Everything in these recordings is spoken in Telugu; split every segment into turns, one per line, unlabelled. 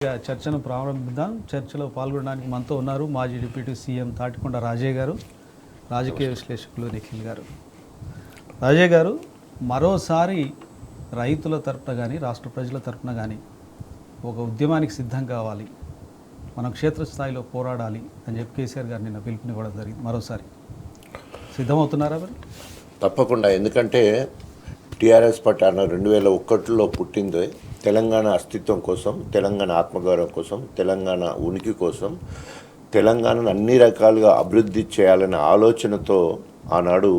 చర్చను ప్రారంభిద్దాం. చర్చలో పాల్గొనడానికి మనతో ఉన్నారు మాజీ డిప్యూటీ సీఎం తాటికొండ రాజయ్య గారు, రాజకీయ విశ్లేషకులు నిఖిల్ గారు. రాజయ్య గారు, మరోసారి రైతుల తరపున కానీ రాష్ట్ర ప్రజల తరపున కానీ ఒక ఉద్యమానికి సిద్ధం కావాలి, మనం క్షేత్రస్థాయిలో పోరాడాలి అని చెప్పి కేసీఆర్ గారు నిన్న పిలుపునివ్వడం జరిగింది. మరోసారి సిద్ధమవుతున్నారా మరి?
తప్పకుండా. ఎందుకంటే టీఆర్ఎస్ పార్టీ 2001లో పుట్టింది తెలంగాణ అస్తిత్వం కోసం, తెలంగాణ ఆత్మగౌరవం కోసం, తెలంగాణ ఉనికి కోసం, తెలంగాణను అన్ని రకాలుగా అభివృద్ధి చేయాలనే ఆలోచనతో ఆనాడు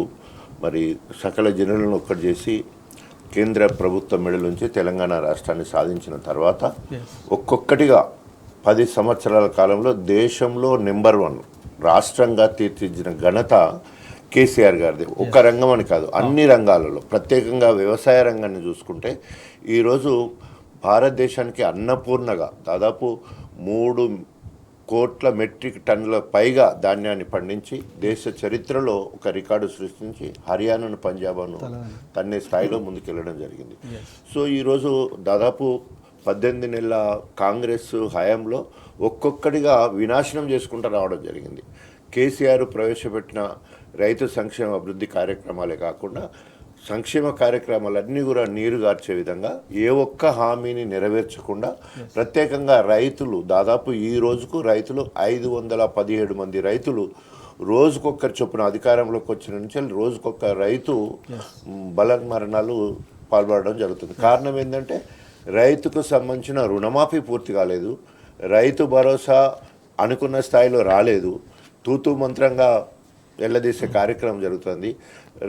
మరి సకల జనులను ఒక్కటి చేసి కేంద్ర ప్రభుత్వం మెడల నుంచి తెలంగాణ రాష్ట్రాన్ని సాధించిన తర్వాత ఒక్కొక్కటిగా 10 సంవత్సరాల కాలంలో దేశంలో నెంబర్ 1 రాష్ట్రంగా తీర్చిదిద్దిన ఘనత కేసీఆర్ గారిది. ఒక్క రంగం అని కాదు, అన్ని రంగాలలో, ప్రత్యేకంగా వ్యవసాయ రంగాన్ని చూసుకుంటే ఈరోజు భారతదేశానికి అన్నపూర్ణగా దాదాపు 3 కోట్ల మెట్రిక్ టన్నుల పైగా ధాన్యాన్ని పండించి దేశ చరిత్రలో ఒక రికార్డు సృష్టించి హర్యానాను, పంజాబ్ను తన్నే స్థాయిలో ముందుకెళ్ళడం జరిగింది. సో ఈరోజు దాదాపు 18 నెలల కాంగ్రెస్ హయాంలో ఒక్కొక్కటిగా వినాశనం చేసుకుంటూ రావడం జరిగింది. కేసీఆర్ ప్రవేశపెట్టిన రైతు సంక్షేమ అభివృద్ధి కార్యక్రమాలే కాకుండా సంక్షేమ కార్యక్రమాలన్నీ కూడా నీరుగార్చే విధంగా ఏ ఒక్క హామీని నెరవేర్చకుండా ప్రత్యేకంగా రైతులు దాదాపు ఈ రోజుకు రైతులు 517 మంది రైతులు రోజుకొక్కరి చొప్పున అధికారంలోకి వచ్చిన నుంచి రోజుకొక్క రైతు బలమరణాలు పాల్పడడం జరుగుతుంది. కారణం ఏంటంటే రైతుకు సంబంధించిన రుణమాఫీ పూర్తి కాలేదు, రైతు భరోసా అనుకున్న స్థాయిలో రాలేదు, తూతూ మంత్రంగా వెళ్ళదీసే కార్యక్రమం జరుగుతుంది,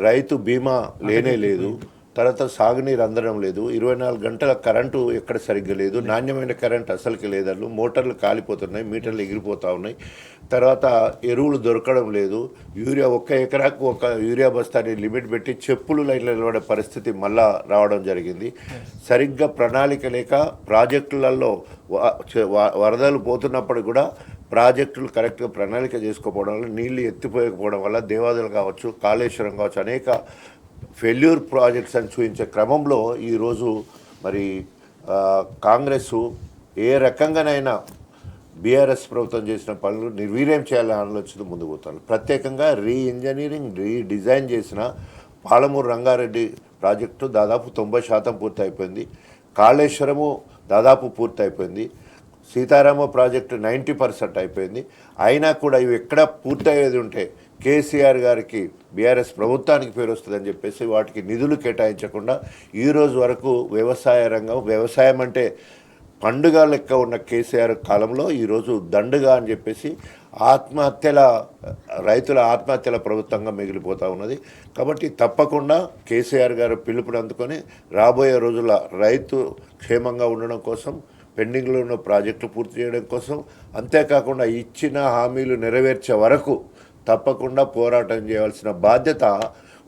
రైతు బీమా లేనే లేదు, తర్వాత సాగునీరు అందడం లేదు, 24 గంటల కరెంటు ఎక్కడ సరిగ్గా లేదు, నాణ్యమైన కరెంటు అసలుకి లేదళ్ళు, మోటార్లు కాలిపోతున్నాయి, మీటర్లు ఎగిరిపోతూ ఉన్నాయి, తర్వాత ఎరువులు దొరకడం లేదు, యూరియా ఒక్క ఎకరాకు ఒక యూరియా బస్తాని లిమిట్ పెట్టి చెప్పులు లైన్లో నిలబడే పరిస్థితి మళ్ళా రావడం జరిగింది. సరిగ్గా ప్రణాళిక లేక ప్రాజెక్టులలో వరదలు పోతున్నప్పుడు కూడా ప్రాజెక్టులు కరెక్ట్గా ప్రణాళిక చేసుకోకపోవడం వల్ల, నీళ్లు ఎత్తిపోయకపోవడం వల్ల దేవాదులు కావచ్చు, కాళేశ్వరం కావచ్చు, అనేక ఫెయిల్యూర్ ప్రాజెక్ట్స్ అని చూపించే క్రమంలో ఈరోజు మరి కాంగ్రెస్ ఏ రకంగానైనా బీఆర్ఎస్ ప్రభుత్వం చేసిన పనులు నిర్వీర్యం చేయాలని ఆలోచన ముందుకు పోతారు. ప్రత్యేకంగా రీఇంజనీరింగ్, రీడిజైన్ చేసిన పాలమూరు రంగారెడ్డి ప్రాజెక్టు దాదాపు 90% పూర్తి అయిపోయింది, కాళేశ్వరము దాదాపు పూర్తి అయిపోయింది, సీతారామ ప్రాజెక్టు 90% అయిపోయింది. అయినా కూడా ఇవి ఎక్కడ పూర్తయ్యేది ఉంటే కేసీఆర్ గారికి, బీఆర్ఎస్ ప్రభుత్వానికి పేరు వస్తుందని చెప్పేసి వాటికి నిధులు కేటాయించకుండా ఈరోజు వరకు వ్యవసాయ రంగం, వ్యవసాయం అంటే పండుగ లెక్క ఉన్న కేసీఆర్ కాలంలో ఈరోజు దండుగా అని చెప్పేసి రైతుల ఆత్మహత్యల ప్రభుత్వంగా మిగిలిపోతూ ఉన్నది. కాబట్టి తప్పకుండా కేసీఆర్ గారు పిలుపుని అందుకొని రాబోయే రోజుల రైతు క్షేమంగా ఉండడం కోసం, పెండింగ్లో ఉన్న ప్రాజెక్టులు పూర్తి చేయడం కోసం, అంతేకాకుండా ఇచ్చిన హామీలు నెరవేర్చే వరకు తప్పకుండా పోరాటం చేయాల్సిన బాధ్యత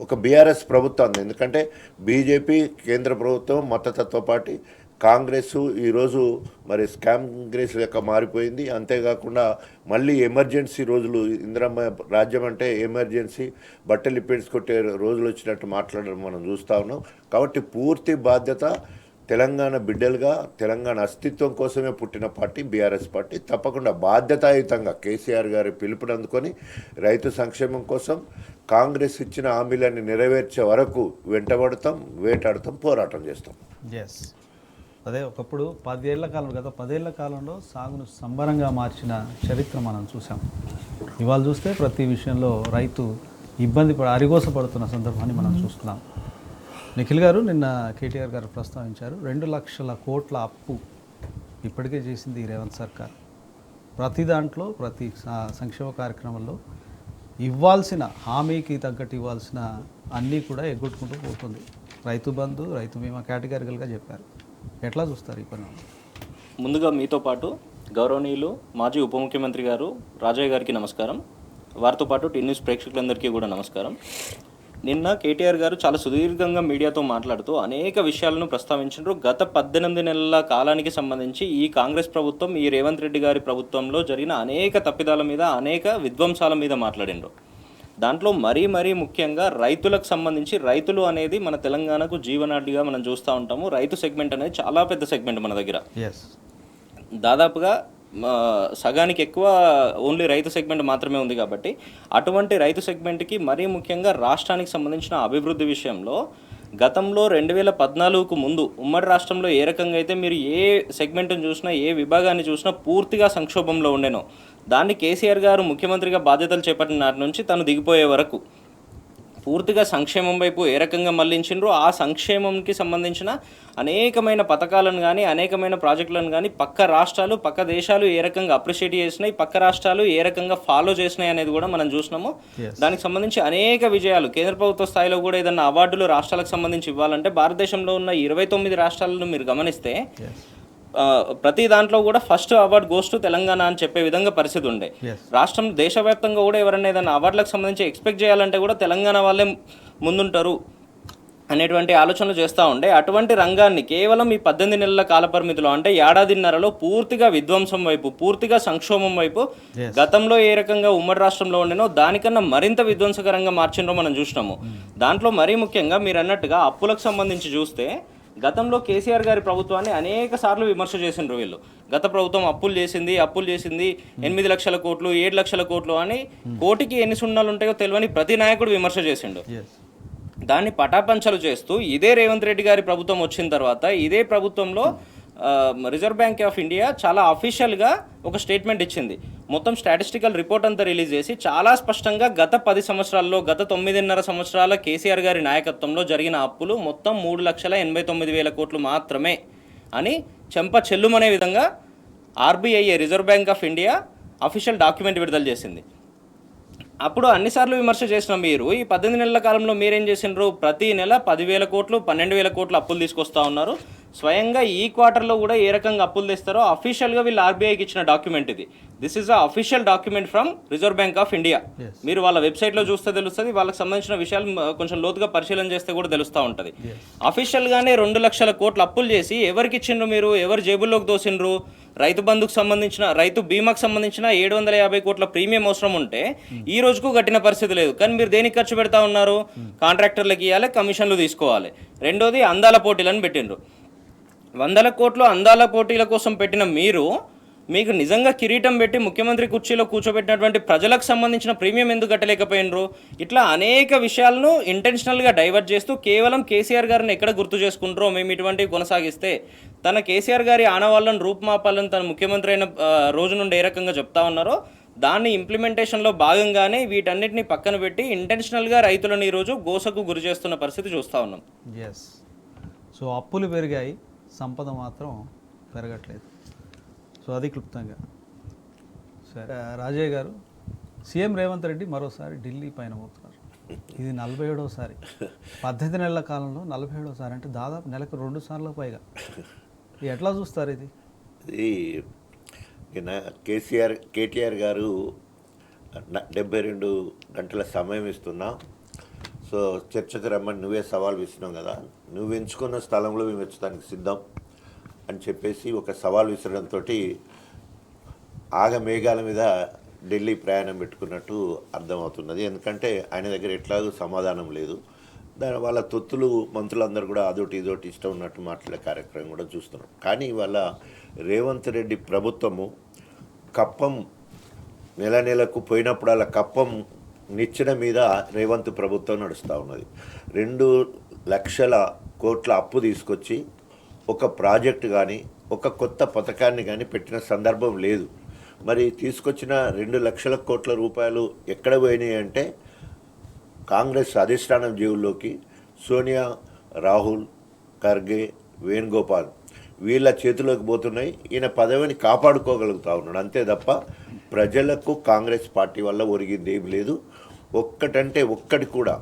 ఒక బీఆర్ఎస్ ప్రభుత్వం. ఎందుకంటే బీజేపీ కేంద్ర ప్రభుత్వం మతతత్వ పార్టీ, కాంగ్రెస్ ఈరోజు మరి కాంగ్రెస్ లెక్క మారిపోయింది. అంతేకాకుండా మళ్ళీ ఎమర్జెన్సీ రోజులు, ఇందిరమ్మ రాజ్యం అంటే ఎమర్జెన్సీ, బట్టలు ఇప్పేసి కొట్టే రోజులు వచ్చినట్టు మాట్లాడడం మనం చూస్తూ ఉన్నాం. కాబట్టి పూర్తి బాధ్యత తెలంగాణ బిడ్డలుగా, తెలంగాణ అస్తిత్వం కోసమే పుట్టిన పార్టీ బీఆర్ఎస్ పార్టీ. తప్పకుండా బాధ్యతాయుతంగా కేసీఆర్ గారి పిలుపునందుకొని రైతు సంక్షేమం కోసం కాంగ్రెస్ ఇచ్చిన హామీలన్నీ నెరవేర్చే వరకు వెంటబడతాం, వేటాడతాం, పోరాటం చేస్తాం.
ఎస్, అదే ఒకప్పుడు 10 ఏళ్ల కాలం, గత 10 ఏళ్ల కాలంలో సాగును సంబరంగా మార్చిన చరిత్ర మనం చూసాం. ఇవాళ చూస్తే ప్రతి విషయంలో రైతు అరిగోస పడుతున్న సందర్భాన్ని మనం చూస్తున్నాం. నిఖిల్ గారు, నిన్న కేటీఆర్ గారు ప్రస్తావించారు, 2 లక్షల కోట్ల అప్పు ఇప్పటికే చేసింది ఈ రేవంత్ సర్కార్. ప్రతి దాంట్లో, ప్రతి సంక్షేమ కార్యక్రమంలో ఇవ్వాల్సిన హామీకి తగ్గట్టు ఇవ్వాల్సిన అన్నీ కూడా ఎగ్గొట్టుకుంటూ పోతుంది. రైతు బంధు, రైతు బీమా కేటగిరికల్గా చెప్పారు. ఎట్లా చూస్తారు ఈ పని?
ముందుగా మీతో పాటు గౌరవనీయులు మాజీ ఉప ముఖ్యమంత్రి గారు రాజయ్య గారికి నమస్కారం. వారితో పాటు టీ న్యూస్ ప్రేక్షకులందరికీ కూడా నమస్కారం. నిన్న కేటీఆర్ గారు చాలా సుదీర్ఘంగా మీడియాతో మాట్లాడుతూ అనేక విషయాలను ప్రస్తావించారు. గత 18 నెలల కాలానికి సంబంధించి ఈ కాంగ్రెస్ ప్రభుత్వం, ఈ రేవంత్ రెడ్డి గారి ప్రభుత్వంలో జరిగిన అనేక తప్పిదాల మీద, అనేక విధ్వంసాల మీద మాట్లాడినారు. దాంట్లో మరీ ముఖ్యంగా రైతులకు సంబంధించి, రైతులు అనేది మన తెలంగాణకు జీవనాడిగా మనం చూస్తూ ఉంటాము. రైతు సెగ్మెంట్ అనేది చాలా పెద్ద సెగ్మెంట్ మన దగ్గర. దాదాపుగా సగానికి ఎక్కువ ఓన్లీ రైతు సెగ్మెంట్ మాత్రమే ఉంది కాబట్టి అటువంటి రైతు సెగ్మెంట్కి మరీ ముఖ్యంగా రాష్ట్రానికి సంబంధించిన అభివృద్ధి విషయంలో గతంలో 2014కు ముందు ఉమ్మడి రాష్ట్రంలో ఏ రకంగా అయితే మీరు ఏ సెగ్మెంట్ని చూసినా ఏ విభాగాన్ని చూసినా పూర్తిగా సంక్షోభంలో ఉండేనో దాన్ని కేసీఆర్ గారు ముఖ్యమంత్రిగా బాధ్యతలు చేపట్టిన నాటి నుంచి తను దిగిపోయే వరకు పూర్తిగా సంక్షేమం వైపు ఏ రకంగా మళ్లించిండ్రో ఆ సంక్షేమంకి సంబంధించిన అనేకమైన పథకాలను కానీ అనేకమైన ప్రాజెక్టులను కానీ పక్క రాష్ట్రాలు పక్క దేశాలు ఏ రకంగా అప్రిషియేట్ చేసినాయి, పక్క రాష్ట్రాలు ఏ రకంగా ఫాలో చేసినాయి అనేది కూడా మనం చూసినాము. దానికి సంబంధించి అనేక విజయాలు కేంద్ర ప్రభుత్వ స్థాయిలో కూడా ఏదన్నా అవార్డులు రాష్ట్రాలకు సంబంధించి ఇవ్వాలంటే భారతదేశంలో ఉన్న 29 రాష్ట్రాలను మీరు గమనిస్తే ప్రతి దాంట్లో కూడా first award goes to Telangana అని చెప్పే విధంగా పరిస్థితి ఉండే. రాష్ట్రం దేశవ్యాప్తంగా కూడా ఎవరైనా ఏదైనా అవార్డులకు సంబంధించి ఎక్స్పెక్ట్ చేయాలంటే కూడా తెలంగాణ వాళ్ళే ముందుంటారు అనేటువంటి ఆలోచనలు చేస్తూ ఉండే. అటువంటి రంగాన్ని కేవలం ఈ 18 నెలల కాలపరిమితిలో అంటే ఏడాదిన్నరలో పూర్తిగా విధ్వంసం వైపు, పూర్తిగా సంక్షోభం వైపు గతంలో ఏ రకంగా ఉమ్మడి రాష్ట్రంలో ఉండేనో దానికన్నా మరింత విధ్వంసకరంగా మార్చిండ్రో మనం చూసినాము. దాంట్లో మరీ ముఖ్యంగా మీరు అన్నట్టుగా అప్పులకు సంబంధించి చూస్తే గతంలో కేసీఆర్ గారి ప్రభుత్వాన్ని అనేక సార్లు విమర్శ చేసిండ్రు వీళ్ళు. గత ప్రభుత్వం అప్పులు చేసింది 8 లక్షల కోట్లు 7 లక్షల కోట్లు అని కోటికి ఎన్ని సున్నాలు ఉంటాయో తెలియని ప్రతి నాయకుడు విమర్శ చేసిండు. దాన్ని పటాపంచలు చేస్తూ ఇదే రేవంత్ రెడ్డి గారి ప్రభుత్వం వచ్చిన తర్వాత ఇదే ప్రభుత్వంలో రిజర్వ్ బ్యాంక్ ఆఫ్ ఇండియా చాలా అఫీషియల్గా ఒక స్టేట్మెంట్ ఇచ్చింది. మొత్తం స్టాటిస్టికల్ రిపోర్ట్ అంతా రిలీజ్ చేసి చాలా స్పష్టంగా గత 10 సంవత్సరాల్లో గత 9.5 సంవత్సరాల కేసీఆర్ గారి నాయకత్వంలో జరిగిన అప్పులు మొత్తం 3,89,000 కోట్లు మాత్రమే అని చెంప చెల్లుమనే విధంగా RBI reserve bank of India official document విడుదల చేసింది. అప్పుడు అన్నిసార్లు విమర్శ చేసిన మీరు ఈ 18 నెలల కాలంలో మీరేం చేసినారు? ప్రతి నెల 10,000 కోట్లు 12,000 కోట్లు అప్పులు తీసుకొస్తా ఉన్నారు. స్వయంగా ఈ క్వార్టర్లో కూడా ఏ రకంగా అప్పులు తెస్తారో అఫీషియల్గా వీళ్ళు ఆర్బీఐకి ఇచ్చిన డాక్యుమెంట్ ఇది. This is a official document from reserve bank of India. మీరు వాళ్ళ వెబ్సైట్లో చూస్తే తెలుస్తుంది, వాళ్ళకి సంబంధించిన విషయాలు కొంచెం లోతుగా పరిశీలన చేస్తే కూడా తెలుస్తూ ఉంటుంది. అఫీషియల్గానే 2 లక్షల కోట్లు అప్పులు చేసి ఎవరికి ఇచ్చిండ్రు మీరు? ఎవరు జేబుల్లోకి దోసిండ్రు? రైతు బంధుకు సంబంధించిన రైతు బీమాకు సంబంధించిన 750 కోట్ల ప్రీమియం అవసరం ఉంటే ఈ రోజుకు కట్టిన పరిస్థితి లేదు. కానీ మీరు దేనికి ఖర్చు పెడతా ఉన్నారు? కాంట్రాక్టర్లకు ఇవ్వాలి, కమిషన్లు తీసుకోవాలి. రెండోది అందాల పోటీలను పెట్టిండ్రు. 100 కోట్లు అందాల పోటీల కోసం పెట్టిన మీకు నిజంగా కిరీటం పెట్టి ముఖ్యమంత్రి కుర్చీలో కూర్చోబెట్టినటువంటి ప్రజలకు సంబంధించిన ప్రీమియం ఎందుకు కట్టలేకపోయినరు? ఇట్లా అనేక విషయాలను ఇంటెన్షనల్గా డైవర్ట్ చేస్తూ కేవలం కేసీఆర్ గారిని ఎక్కడ గుర్తు చేసుకుంటారో మేము ఇటువంటివి కొనసాగిస్తే తన కేసీఆర్ గారి ఆనవాళ్ళను రూపుమాపాలను తన ముఖ్యమంత్రి అయిన రోజు నుండి ఏ రకంగా చెప్తా ఉన్నారో దాన్ని ఇంప్లిమెంటేషన్లో భాగంగానే వీటన్నిటిని పక్కన పెట్టి ఇంటెన్షనల్గా రైతులను ఈరోజు గోసకు గురి చేస్తున్న పరిస్థితి చూస్తూ ఉన్నాం.
ఎస్. సో అప్పులు పెరిగాయి, సంపద మాత్రం పెరగట్లేదు. సో అది క్లుప్తంగా. సరే రాజయ్య గారు, సీఎం రేవంత్ రెడ్డి మరోసారి ఢిల్లీ పైన పోతున్నారు. ఇది 47వసారి. 18 నెలల కాలంలో 47వసారి అంటే దాదాపు నెలకు 2 సార్లు పైగా. ఎట్లా చూస్తారు ఇది?
కేటీఆర్ గారు 72 గంటల సమయం ఇస్తున్నా, సో చర్చకు రమ్మని నువ్వే సవాల్ విసినావు కదా, నువ్వు ఎంచుకున్న స్థలంలో మేము వచ్చడానికి సిద్ధం అని చెప్పేసి ఒక సవాల్ విసరడంతో మేఘాల మీద ఢిల్లీ ప్రయాణం పెట్టుకున్నట్టు అర్థమవుతున్నది. ఎందుకంటే ఆయన దగ్గర ఎట్లాగూ సమాధానం లేదు. దాని వాళ్ళ తొత్తులు మంత్రులందరూ కూడా అదొకటి ఇదొకటి ఇష్టం ఉన్నట్టు మాట్లాడే కార్యక్రమం కూడా చూస్తున్నాం. కానీ ఇవాళ రేవంత్ రెడ్డి ప్రభుత్వము కప్పం నెలకు పోయినప్పుడు అలా కప్పం నిచ్చెన మీద రేవంత్ ప్రభుత్వం నడుస్తూ ఉన్నది. 2 లక్షల కోట్ల అప్పు తీసుకొచ్చి ఒక ప్రాజెక్టు కానీ ఒక కొత్త పథకాన్ని కానీ పెట్టిన సందర్భం లేదు. మరి తీసుకొచ్చిన 2 లక్షల కోట్ల రూపాయలు ఎక్కడ పోయినాయి అంటే కాంగ్రెస్ అధిష్టానం జేబుల్లోకి, సోనియా, రాహుల్, ఖర్గే, వేణుగోపాల్ వీళ్ళ చేతిలోకి పోతున్నాయి. ఈయన పదవిని కాపాడుకోగలుగుతా ఉన్నాడు అంతే తప్ప ప్రజలకు కాంగ్రెస్ పార్టీ వల్ల ఒరిగింది ఏమి లేదు. ఒక్కటి కూడా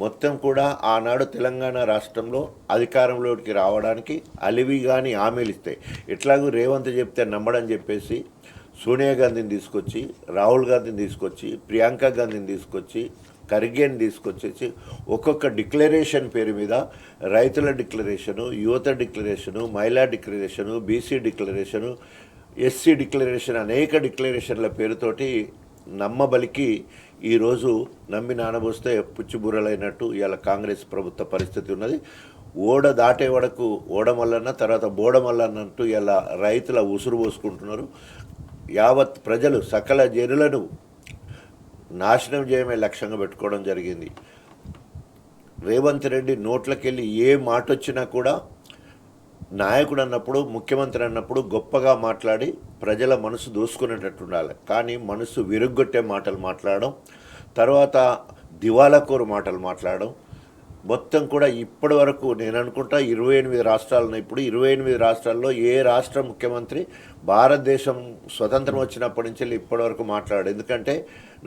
మొత్తం కూడా ఆనాడు తెలంగాణ రాష్ట్రంలో అధికారంలోకి రావడానికి అలివి కానీ హామీలు ఇస్తాయి. ఎట్లాగూ రేవంత్ చెప్తే నమ్మడని చెప్పేసి సోనియా గాంధీని తీసుకొచ్చి, రాహుల్ గాంధీని తీసుకొచ్చి, ప్రియాంక గాంధీని తీసుకొచ్చి, ఖర్గేని తీసుకొచ్చేసి ఒక్కొక్క డిక్లరేషన్ పేరు మీద రైతుల డిక్లరేషను, యువత డిక్లరేషను, మహిళా declaration, BC declaration, SC declaration అనేక డిక్లరేషన్ల పేరుతోటి నమ్మబలికి ఈరోజు నమ్మి నానబోస్తే పుచ్చిబుర్రలైనట్టు ఇవాళ కాంగ్రెస్ ప్రభుత్వ పరిస్థితి ఉన్నది. ఓడ దాటే వరకు ఓడమల్లన్న తర్వాత బోడమల్లన్నట్టు ఇలా రైతుల ఉసురు పోసుకుంటున్నారు. యావత్ ప్రజలు సకల జనులను నాశనం చేయమే లక్ష్యంగా పెట్టుకోవడం జరిగింది. రేవంత్ రెడ్డి నోట్లకెళ్ళి ఏ మాట వచ్చినా కూడా నాయకుడు అన్నప్పుడు, ముఖ్యమంత్రి అన్నప్పుడు గొప్పగా మాట్లాడి ప్రజల మనసు దోసుకునేటట్టు ఉండాలి. కానీ మనసు విరుగ్గొట్టే మాటలు మాట్లాడడం, తర్వాత దివాలాకోరు మాటలు మాట్లాడడం, మొత్తం కూడా ఇప్పటి వరకు నేను అనుకుంటా 28 రాష్ట్రాలు ఉన్నాయి. ఇప్పుడు 28 రాష్ట్రాల్లో ఏ రాష్ట్ర ముఖ్యమంత్రి భారతదేశం స్వతంత్రం వచ్చినప్పటి నుంచి ఇప్పటి వరకు మాట్లాడు. ఎందుకంటే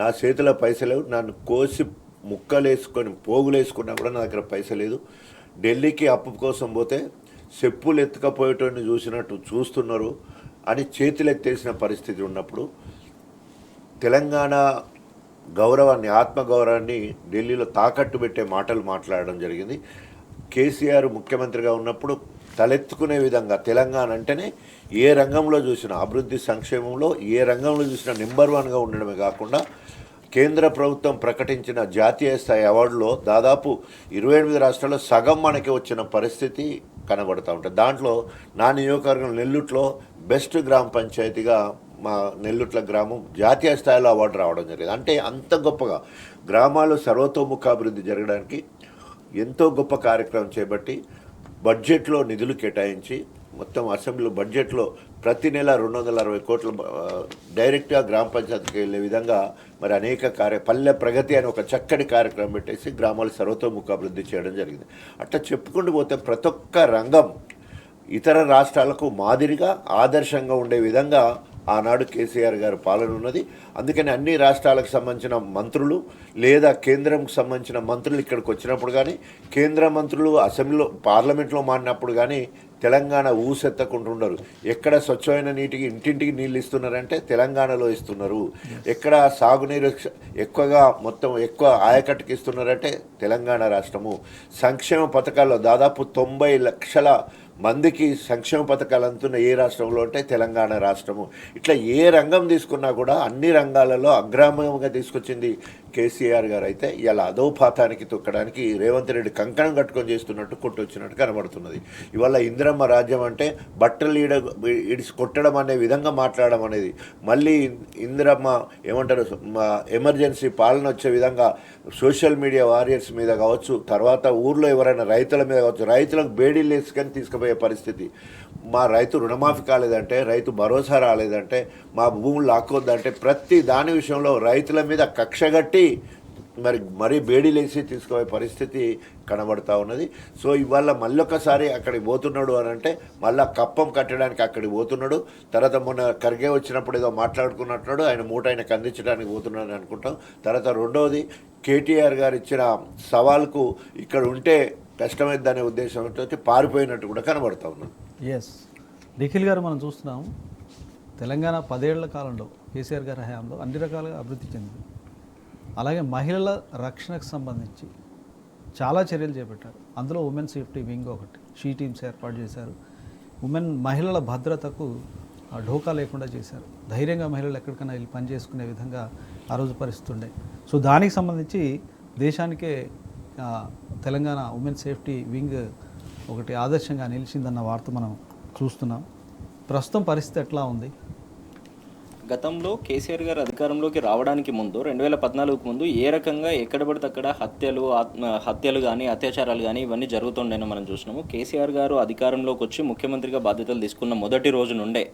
నా చేతిలో పైసలు, నన్ను కోసి ముక్కలేసుకొని పోగులేసుకున్నా కూడా నా దగ్గర పైసలు లేదు. ఢిల్లీకి అప్పు కోసం పోతే చెప్పులు ఎత్తుకపోయేటోని చూసినట్టు చూస్తున్నారు అని చేతులు ఎత్తేసిన పరిస్థితి ఉన్నప్పుడు తెలంగాణ గౌరవాన్ని, ఆత్మగౌరవాన్ని ఢిల్లీలో తాకట్టు పెట్టే మాటలు మాట్లాడడం జరిగింది. కేసీఆర్ ముఖ్యమంత్రిగా ఉన్నప్పుడు తలెత్తుకునే విధంగా తెలంగాణ అంటేనే ఏ రంగంలో చూసినా, అభివృద్ధి సంక్షేమంలో ఏ రంగంలో చూసినా నెంబర్ 1గా ఉండడమే కాకుండా కేంద్ర ప్రభుత్వం ప్రకటించిన జాతీయ స్థాయి అవార్డులో దాదాపు 28 రాష్ట్రాల్లో సగం మనకి వచ్చిన పరిస్థితి కనబడుతూ ఉంటుంది. దాంట్లో నా నియోజకవర్గం నెల్లూట్లో బెస్ట్ గ్రామ పంచాయతీగా మా నెల్లూట్ల గ్రామం జాతీయ స్థాయిలో అవార్డు రావడం జరిగింది. అంటే అంత గొప్పగా గ్రామాలు సర్వతోముఖాభివృద్ధి జరగడానికి ఎంతో గొప్ప కార్యక్రమం చేపట్టి బడ్జెట్లో నిధులు కేటాయించి మొత్తం అసెంబ్లీ బడ్జెట్లో ప్రతి నెల 260 కోట్ల డైరెక్ట్గా గ్రామ పంచాయతీకి వెళ్ళే విధంగా మరి అనేక పల్లె ప్రగతి అని ఒక చక్కటి కార్యక్రమం పెట్టేసి గ్రామాలు సర్వతోముఖాభివృద్ధి చేయడం జరిగింది. అట్లా చెప్పుకుంటూ పోతే ప్రతి ఒక్క రంగం ఇతర రాష్ట్రాలకు మాదిరిగా ఆదర్శంగా ఉండే విధంగా ఆనాడు కేసీఆర్ గారు పాలన ఉన్నది. అందుకని అన్ని రాష్ట్రాలకు సంబంధించిన మంత్రులు లేదా కేంద్రంకు సంబంధించిన మంత్రులు ఇక్కడికి వచ్చినప్పుడు కానీ, కేంద్ర మంత్రులు అసెంబ్లీలో పార్లమెంట్లో మారినప్పుడు కానీ తెలంగాణ ఊసెత్తకుంటుండరు. ఎక్కడ స్వచ్ఛమైన నీటికి ఇంటింటికి నీళ్ళు ఇస్తున్నారంటే తెలంగాణలో ఇస్తున్నారు. ఎక్కడ సాగునీరు ఎక్కువగా మొత్తం ఎక్కువ ఆయకట్టుకి ఇస్తున్నారంటే తెలంగాణ రాష్ట్రము. సంక్షేమ పథకాల్లో దాదాపు 90 లక్షల మందికి సంక్షేమ పథకాలు అందుతున్న ఏ రాష్ట్రంలో అంటే తెలంగాణ రాష్ట్రము. ఇట్లా ఏ రంగం తీసుకున్నా కూడా అన్ని రంగాలలో అగ్రామంగా తీసుకొచ్చింది కేసీఆర్ గారు. అయితే ఇలా అధోపాతానికి తొక్కడానికి రేవంత్ రెడ్డి కంకణం కట్టుకొని చేస్తున్నట్టు కొట్టొచ్చినట్టు కనబడుతున్నది. ఇవాళ ఇందిరమ్మ రాజ్యం అంటే బట్టలు ఇడిసి కొట్టడం అనే విధంగా మాట్లాడడం అనేది, మళ్ళీ ఇందిరమ్మ ఏమంటారు ఎమర్జెన్సీ పాలన వచ్చే విధంగా సోషల్ మీడియా వారియర్స్ మీద కావచ్చు, తర్వాత ఊర్లో ఎవరైనా రైతుల మీద కావచ్చు, రైతులకు బేడీలు వేసుకొని తీసుకుపోయే పరిస్థితి. మా రైతు రుణమాఫీ కాలేదంటే, రైతు భరోసా రాలేదంటే, మా భూములు లాక్కొద్దంటే ప్రతి దాని విషయంలో రైతుల మీద కక్షగట్టి మరీ బేడీలేసి తీసుకుపోయే పరిస్థితి కనబడతా ఉన్నది. సో ఇవాళ మళ్ళొకసారి అక్కడికి పోతున్నాడు అని అంటే మళ్ళీ కప్పం కట్టడానికి అక్కడికి పోతున్నాడు. తర్వాత మొన్న ఖర్గే వచ్చినప్పుడు ఏదో మాట్లాడుకున్నట్టున్నాడు, ఆయన మూట ఆయనకు అందించడానికి పోతున్నాడు అనుకుంటాం. తర్వాత రెండవది కేటీఆర్ గారు ఇచ్చిన సవాల్కు ఇక్కడ ఉంటే కష్టమైందనే ఉద్దేశంతో పారిపోయినట్టు కూడా కనబడతా ఉన్నాం.
ఎస్, నిఖిల్ గారు మనం చూస్తున్నాం తెలంగాణ 10 ఏళ్ల కాలంలో కేసీఆర్ గారి హయాంలో అన్ని రకాలుగా అభివృద్ధి చెందింది. అలాగే మహిళల రక్షణకు సంబంధించి చాలా చర్యలు చేపట్టారు. అందులో ఉమెన్ సేఫ్టీ వింగ్ ఒకటి, షీ టీమ్స్ ఏర్పాటు చేశారు. మహిళల భద్రతకు ఢోకా లేకుండా చేశారు. ధైర్యంగా మహిళలు ఎక్కడికైనా వెళ్ళి పని చేసుకునే విధంగా ఆ రోజు పరిస్థితి ఉండే. సో దానికి సంబంధించి దేశానికే తెలంగాణ ఉమెన్ సేఫ్టీ వింగ్ ఒకటి ఆదర్శంగా నిలిచిందన్న వార్త మనం చూస్తున్నాం. ప్రస్తుతం పరిస్థితి ఎట్లా ఉంది?
గతంలో కేసీఆర్ గారు అధికారంలోకి రావడానికి ముందు 2014కు ముందు ఏ రకంగా ఎక్కడ పడితే అక్కడ హత్యలు కానీ అత్యాచారాలు కానీ ఇవన్నీ జరుగుతుండేనో మనం చూసినాము. కేసీఆర్ గారు అధికారంలోకి వచ్చి ముఖ్యమంత్రిగా బాధ్యతలు తీసుకున్న మొదటి రోజు నుండే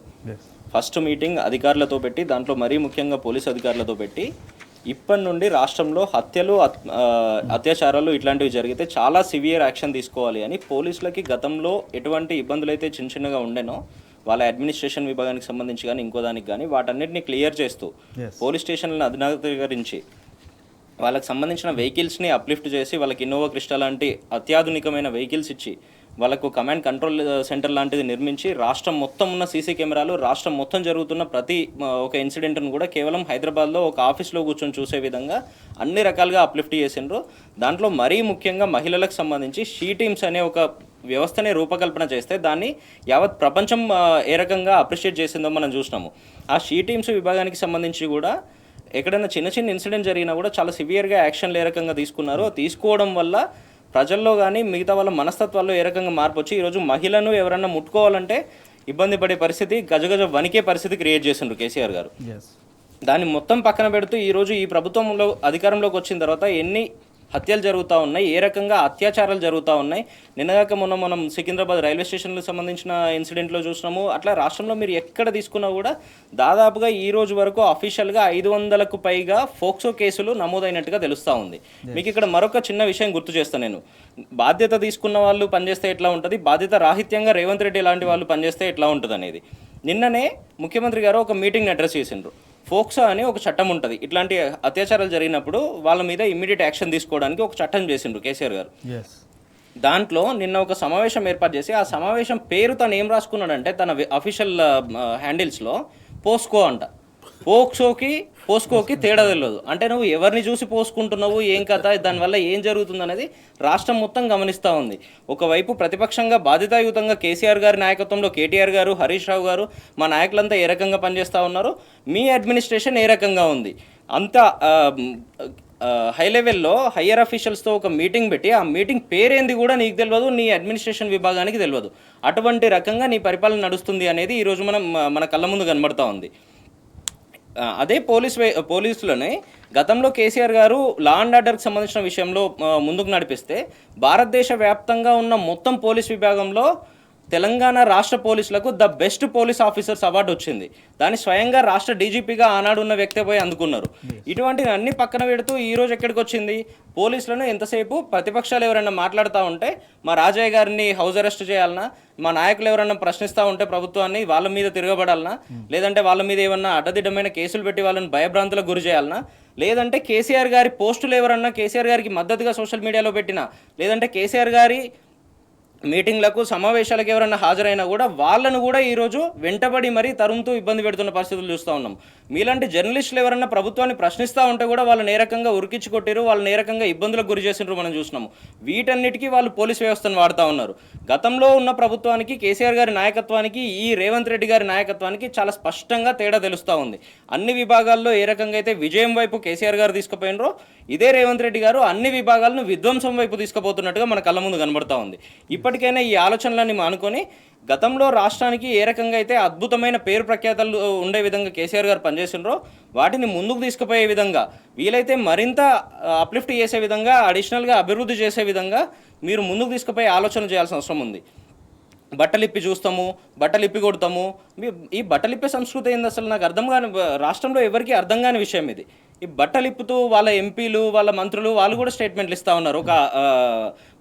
ఫస్ట్ మీటింగ్ అధికారులతో పెట్టి, దాంట్లో మరీ ముఖ్యంగా పోలీసు అధికారులతో పెట్టి ఇప్పటి నుండి రాష్ట్రంలో హత్యలు అత్యాచారాలు ఇట్లాంటివి జరిగితే చాలా సివియర్ యాక్షన్ తీసుకోవాలి అని పోలీసులకి గతంలో ఎటువంటి ఇబ్బందులు అయితే చిన్న చిన్నగా ఉండేనో వాళ్ళ అడ్మినిస్ట్రేషన్ విభాగానికి సంబంధించి కానీ ఇంకో దానికి కానీ వాటన్నిటిని క్లియర్ చేస్తూ పోలీస్ స్టేషన్లను అధునాతీకరించి వాళ్ళకి సంబంధించిన వెహికల్స్ని అప్లిఫ్ట్ చేసి వాళ్ళకి ఇన్నోవా క్రిస్టా లాంటి అత్యాధునికమైన వెహికల్స్ ఇచ్చి వాళ్ళకు కమాండ్ కంట్రోల్ సెంటర్ లాంటిది నిర్మించి రాష్ట్రం మొత్తం ఉన్న సీసీ కెమెరాలు రాష్ట్రం మొత్తం జరుగుతున్న ప్రతి ఒక ఇన్సిడెంట్ను కూడా కేవలం హైదరాబాద్లో ఒక ఆఫీస్లో కూర్చొని చూసే విధంగా అన్ని రకాలుగా అప్లిఫ్ట్ చేసిండ్రు. దాంట్లో మరీ ముఖ్యంగా మహిళలకు సంబంధించి షీ టీమ్స్ అనే ఒక వ్యవస్థనే రూపకల్పన చేస్తే దాన్ని యావత్ ప్రపంచం ఏ రకంగా అప్రిషియేట్ చేసిందో మనం చూసినాము. ఆ షీ టీమ్స్ విభాగానికి సంబంధించి కూడా ఎక్కడైనా చిన్న చిన్న ఇన్సిడెంట్ జరిగినా కూడా చాలా సివియర్గా యాక్షన్లు ఏ రకంగా తీసుకున్నారో తీసుకోవడం వల్ల ప్రజల్లో కానీ మిగతా వాళ్ళ మనస్తత్వాల్లో ఏ రకంగా మార్పు వచ్చి ఈరోజు మహిళను ఎవరన్నా ముట్టుకోవాలంటే ఇబ్బంది పడే పరిస్థితి, గజగజ వణికే పరిస్థితి క్రియేట్ చేసిండ్రు కేసీఆర్ గారు.
ఎస్.
దాన్ని మొత్తం పక్కన పెడుతూ ఈరోజు ఈ ప్రభుత్వంలో అధికారంలోకి వచ్చిన తర్వాత ఎన్ని హత్యలు జరుగుతూ ఉన్నాయి, ఏ రకంగా అత్యాచారాలు జరుగుతూ ఉన్నాయి. నిన్నగాక మనం సికింద్రాబాద్ రైల్వే స్టేషన్లకు సంబంధించిన ఇన్సిడెంట్లో చూసినాము. అట్లా రాష్ట్రంలో మీరు ఎక్కడ తీసుకున్నా కూడా దాదాపుగా ఈ రోజు వరకు అఫీషియల్గా 500కు పైగా ఫోక్సో కేసులు నమోదైనట్టుగా తెలుస్తూ ఉంది. మీకు ఇక్కడ మరొక చిన్న విషయం గుర్తు చేస్తాను నేను. బాధ్యత తీసుకున్న వాళ్ళు పనిచేస్తే ఎట్లా ఉంటుంది, బాధ్యత రాహిత్యంగా రేవంత్ రెడ్డి లాంటి వాళ్ళు పనిచేస్తే ఎట్లా ఉంటుంది అనేది. నిన్ననే ముఖ్యమంత్రి గారు ఒక మీటింగ్ని అడ్రస్ చేసిండ్రు. ఫోక్సో అని ఒక చట్టం ఉంటుంది, ఇట్లాంటి అత్యాచారాలు జరిగినప్పుడు వాళ్ళ మీద ఇమ్మీడియట్ యాక్షన్ తీసుకోవడానికి ఒక చట్టం చేసిండ్రు కేసీఆర్ గారు. దాంట్లో నిన్న ఒక సమావేశం ఏర్పాటు చేసి ఆ సమావేశం పేరు తను ఏం రాసుకున్నాడంటే తన అఫీషియల్ హ్యాండిల్స్లో పోస్కో అంట. పోస్కోకి తేడా తెలియదు. అంటే నువ్వు ఎవరిని చూసి పోసుకుంటున్నావు, ఏం కథ, దానివల్ల ఏం జరుగుతుంది అనేది రాష్ట్రం మొత్తం గమనిస్తూ ఉంది. ఒకవైపు ప్రతిపక్షంగా బాధ్యతాయుతంగా కేసీఆర్ గారి నాయకత్వంలో కేటీఆర్ గారు, హరీష్ రావు గారు, మా నాయకులంతా ఏ రకంగా పనిచేస్తూ ఉన్నారు, మీ అడ్మినిస్ట్రేషన్ ఏ రకంగా ఉంది, అంత హై లెవెల్లో హయ్యర్ అఫీషియల్స్తో ఒక మీటింగ్ పెట్టి ఆ మీటింగ్ పేరేంది కూడా నీకు తెలియదు, నీ అడ్మినిస్ట్రేషన్ విభాగానికి తెలియదు. అటువంటి రకంగా నీ పరిపాలన నడుస్తుంది అనేది ఈరోజు మన కళ్ళ ముందు కనబడుతూ ఉంది. అదే పోలీసులోనే గతంలో కేసీఆర్ గారు లా అండ్ ఆర్డర్కి సంబంధించిన విషయంలో ముందుకు నడిపిస్తే భారతదేశ వ్యాప్తంగా ఉన్న మొత్తం పోలీస్ విభాగంలో తెలంగాణ రాష్ట్ర పోలీసులకు the best police officers award వచ్చింది. దాన్ని స్వయంగా రాష్ట్ర డీజీపీగా ఆనాడు ఉన్న వ్యక్తి పోయి అందుకున్నారు. ఇటువంటివి అన్ని పక్కన పెడుతూ ఈరోజు ఎక్కడికి వచ్చింది, పోలీసులను ఎంతసేపు ప్రతిపక్షాలు ఎవరైనా మాట్లాడుతూ ఉంటే మా రాజయ్య గారిని హౌస్ అరెస్ట్ చేయాలన్నా, మా నాయకులు ఎవరైనా ప్రశ్నిస్తూ ఉంటే ప్రభుత్వాన్ని వాళ్ళ మీద తిరగబడాలన్నా, లేదంటే వాళ్ళ మీద ఏమన్నా అడ్డదిడ్డమైన కేసులు పెట్టి వాళ్ళని భయభ్రాంతులకు గురి చేయాలన్నా, లేదంటే కేసీఆర్ గారి పోస్టులు ఎవరన్నా కేసీఆర్ గారికి మద్దతుగా సోషల్ మీడియాలో పెట్టినా, లేదంటే కేసీఆర్ గారి మీటింగ్లకు సమావేశాలకు ఎవరైనా హాజరైనా కూడా వాళ్ళను కూడా ఈరోజు వెంటబడి మరీ తరుముతూ ఇబ్బంది పెడుతున్న పరిస్థితులు చూస్తూ ఉన్నాం. మీలాంటి జర్నలిస్టులు ఎవరైనా ప్రభుత్వాన్ని ప్రశ్నిస్తూ ఉంటే కూడా వాళ్ళని ఏ రకంగా ఉరికించి కొట్టారు, వాళ్ళని ఏ రకంగా ఇబ్బందులకు గురి చేసినారు మనం చూసినాము. వీటన్నిటికీ వాళ్ళు పోలీస్ వ్యవస్థను వాడుతూ ఉన్నారు. గతంలో ఉన్న ప్రభుత్వానికి, కేసీఆర్ గారి నాయకత్వానికి, ఈ రేవంత్ రెడ్డి గారి నాయకత్వానికి చాలా స్పష్టంగా తేడా తెలుస్తూ ఉంది. అన్ని విభాగాల్లో ఏ రకంగా అయితే విజయం వైపు కేసీఆర్ గారు తీసుకుపోయినరో, ఇదే రేవంత్ రెడ్డి గారు అన్ని విభాగాలను విధ్వంసం వైపు తీసుకుపోతున్నట్టుగా మన కళ్ళ ముందు కనబడుతూ ఉంది. ఇప్పటికైనా ఈ ఆలోచనలన్నీ మానుకొని గతంలో రాష్ట్రానికి ఏ రకంగా అయితే అద్భుతమైన పేరు ప్రఖ్యాతలు ఉండే విధంగా కేసీఆర్ గారు పనిచేసినారో వాటిని ముందుకు తీసుకుపోయే విధంగా, వీలైతే మరింత అప్లిఫ్ట్ చేసే విధంగా, అడిషనల్గా అభివృద్ధి చేసే విధంగా మీరు ముందుకు తీసుకుపోయే ఆలోచన చేయాల్సిన అవసరం ఉంది. బట్టలిప్పి చూస్తాము, బట్టలిప్పి కొడతాము. ఈ బట్టలిప్పే సంస్కృతి ఏంది అసలు నాకు అర్థం కాని, రాష్ట్రంలో ఎవరికి అర్థం కాని విషయం ఇది. ఈ బట్టలిప్పుతూ వాళ్ళ ఎంపీలు, వాళ్ళ మంత్రులు వాళ్ళు కూడా స్టేట్మెంట్లు ఇస్తూ ఉన్నారు. ఒక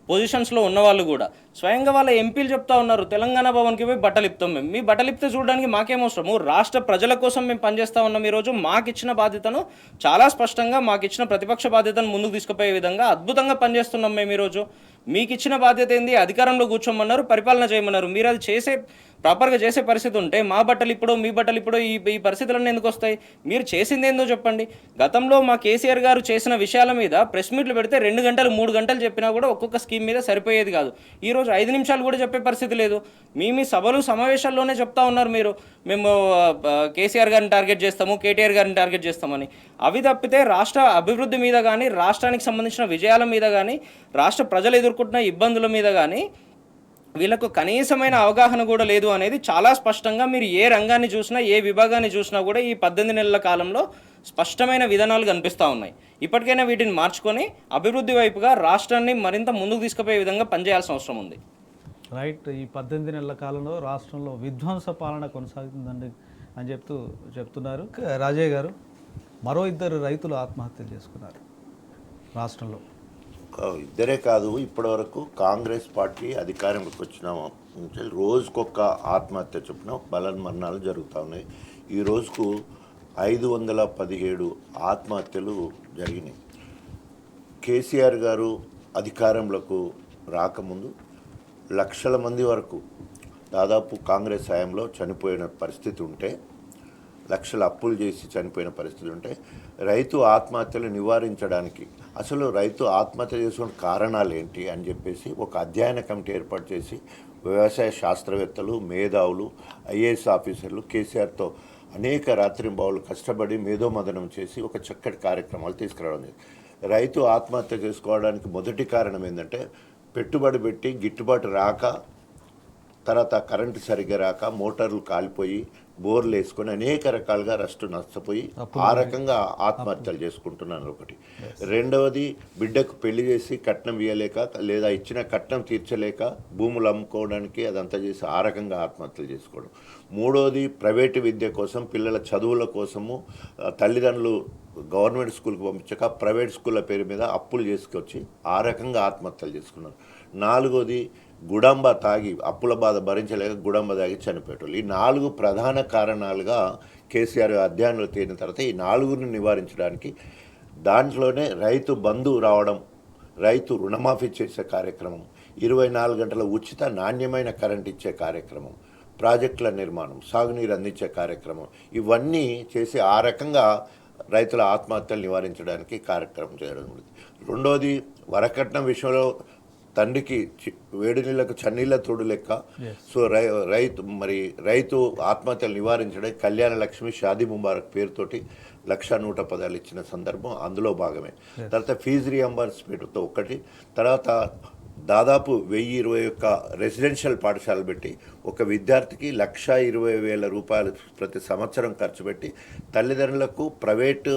పొజిషన్స్లో ఉన్న వాళ్ళు కూడా స్వయంగా వాళ్ళ ఎంపీలు చెప్తా ఉన్నారు, తెలంగాణ భవన్కి పోయి బట్టలు ఇప్పుతాం మేము. మీ బట్టలు ఇప్పితే చూడడానికి మాకేమవసరము, రాష్ట్ర ప్రజల కోసం మేము పనిచేస్తూ ఉన్నాం. ఈరోజు మాకు ఇచ్చిన బాధ్యతను చాలా స్పష్టంగా, మాకు ఇచ్చిన ప్రతిపక్ష బాధ్యతను ముందుకు తీసుకుపోయే విధంగా అద్భుతంగా పనిచేస్తున్నాం మేము. ఈరోజు మీకు ఇచ్చిన బాధ్యత ఏంది, అధికారంలో కూర్చోమన్నారు, పరిపాలన చేయమన్నారు. మీరు అది ప్రాపర్గా చేసే పరిస్థితి ఉంటే మా బట్టలు ఇప్పుడు, మీ బట్టలు ఇప్పుడు, ఈ పరిస్థితులన్నీ ఎందుకు వస్తాయి? మీరు చేసింది ఏందో చెప్పండి. గతంలో మా కేసీఆర్ గారు చేసిన విషయాల మీద ప్రెస్ మీట్లు పెడితే 2 గంటలు 3 గంటలు చెప్పినా కూడా ఒక్కొక్క స్కీమ్ మీద సరిపోయేది కాదు. ఈరోజు 5 నిమిషాలు కూడా చెప్పే పరిస్థితి లేదు. మీ సభలు సమావేశాల్లోనే చెప్తా ఉన్నారు మీరు, మేము కేసీఆర్ గారిని టార్గెట్ చేస్తాము, కేటీఆర్ గారిని టార్గెట్ చేస్తామని. అవి తప్పితే రాష్ట్ర అభివృద్ధి మీద కానీ, రాష్ట్రానికి సంబంధించిన విజయాల మీద కానీ, రాష్ట్ర ప్రజలు ఎదుర్కొంటున్న ఇబ్బందుల మీద కానీ వీళ్ళకు కనీసమైన అవగాహన కూడా లేదు అనేది చాలా స్పష్టంగా మీరు ఏ రంగాన్ని చూసినా, ఏ విభాగాన్ని చూసినా కూడా ఈ 18 నెలల కాలంలో స్పష్టమైన విధానాలు కనిపిస్తూ ఉన్నాయి. ఇప్పటికైనా వీటిని మార్చుకొని అభివృద్ధి వైపుగా రాష్ట్రాన్ని మరింత ముందుకు తీసుకుపోయే విధంగా పనిచేయాల్సిన అవసరం ఉంది.
రైట్. ఈ 18 నెలల కాలంలో రాష్ట్రంలో విధ్వంస పాలన కొనసాగుతుందండి అని చెప్తున్నారు రాజయ్య గారు. మరో 2 రైతులు ఆత్మహత్యలు చేసుకున్నారు రాష్ట్రంలో.
ఇద్దరే కాదు, ఇప్పటివరకు కాంగ్రెస్ పార్టీ అధికారంలోకి వచ్చిన రోజుకొక ఆత్మహత్య చొప్పున బలన్మరణాలు జరుగుతూ ఉన్నాయి. ఈ రోజుకు 517 ఆత్మహత్యలు జరిగినాయి. కేసీఆర్ గారు అధికారంలోకి రాకముందు లక్షల మంది వరకు దాదాపు కాంగ్రెస్ హయాంలో చనిపోయిన పరిస్థితి ఉంటే, లక్షల అప్పులు చేసి చనిపోయిన పరిస్థితి ఉంటే, రైతు ఆత్మహత్యలు నివారించడానికి అసలు రైతు ఆత్మహత్య చేసుకున్న కారణాలు ఏంటి అని చెప్పేసి ఒక అధ్యయన కమిటీ ఏర్పాటు చేసి వ్యవసాయ శాస్త్రవేత్తలు, మేధావులు, ఐఏఎస్ ఆఫీసర్లు కేసీఆర్తో అనేక రాత్రింబావులు కష్టపడి మేధోమదనం చేసి ఒక చక్కటి కార్యక్రమాలు తీసుకురావడం. రైతు ఆత్మహత్య చేసుకోవడానికి మొదటి కారణం ఏంటంటే పెట్టుబడి పెట్టి గిట్టుబాటు రాక, తర్వాత కరెంటు సరిగ్గా రాక, మోటార్లు కాలిపోయి, బోర్లు వేసుకొని అనేక రకాలుగా నష్టపోయి ఆ రకంగా ఆత్మహత్యలు చేసుకుంటున్నాను ఒకటి. రెండవది, బిడ్డకు పెళ్లి చేసి కట్నం ఇవ్వలేక, లేదా ఇచ్చిన కట్నం తీర్చలేక భూములు అమ్ముకోవడానికి అదంతా చేసి ఆ రకంగా ఆత్మహత్యలు చేసుకోవడం. మూడవది, ప్రైవేటు విద్య కోసం, పిల్లల చదువుల కోసము తల్లిదండ్రులు గవర్నమెంట్ స్కూల్కి పంపించక ప్రైవేట్ స్కూళ్ళ పేరు మీద అప్పులు చేసుకొచ్చి ఆ రకంగా ఆత్మహత్యలు చేసుకున్నారు. నాలుగోది, గుడంబ తాగి అప్పుల బాధ భరించలేక గుడంబ తాగి చనిపోయేటోళ్ళు. ఈ 4 ప్రధాన కారణాలుగా కేసీఆర్ అధ్యయనంలో తేలిన తర్వాత ఈ 4ని నివారించడానికి దాంట్లోనే రైతు బంధు రావడం, రైతు రుణమాఫీ చేసే కార్యక్రమం, 24 గంటల ఉచిత నాణ్యమైన కరెంట్ ఇచ్చే కార్యక్రమం, ప్రాజెక్టుల నిర్మాణం, సాగునీరు అందించే కార్యక్రమం, ఇవన్నీ చేసి ఆ రకంగా రైతుల ఆత్మహత్యలు నివారించడానికి కార్యక్రమం చేయడం. రెండోది, వరకట్నం విషయంలో తండ్రికి వేడి నీళ్ళకు చన్నీళ్ళ తోడు లెక్క. సో రైతు ఆత్మహత్యలు నివారించడానికి కళ్యాణ లక్ష్మి, షాదీ ముబారక్ పేరుతోటి 1,110,000 ఇచ్చిన సందర్భం అందులో భాగమే. తర్వాత ఫీజు రియంబర్స్మెంట్తో ఒకటి, తర్వాత దాదాపు 1,021 రెసిడెన్షియల్ పాఠశాలలు పెట్టి ఒక విద్యార్థికి 1,20,000 రూపాయలు ప్రతి సంవత్సరం ఖర్చు పెట్టి తల్లిదండ్రులకు ప్రైవేటు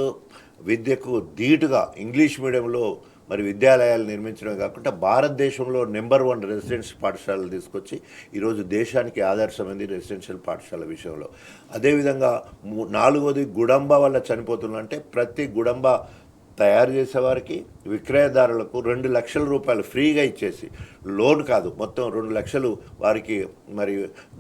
విద్యకు ధీటుగా ఇంగ్లీష్ మీడియంలో విద్యాలయాలు నిర్మించడమే కాకుండా భారతదేశంలో నెంబర్ 1 రెసిడెన్షియల్ పాఠశాలలు తీసుకొచ్చి ఈరోజు దేశానికి ఆదర్శమైంది రెసిడెన్షియల్ పాఠశాల విషయంలో. అదేవిధంగా నాలుగోది, గుడంబ వల్ల చనిపోతుందంటే ప్రతి గుడంబ తయారు చేసేవారికి, విక్రయదారులకు 2 లక్షల రూపాయలు ఫ్రీగా ఇచ్చేసి, లోన్ కాదు మొత్తం 2 లక్షలు వారికి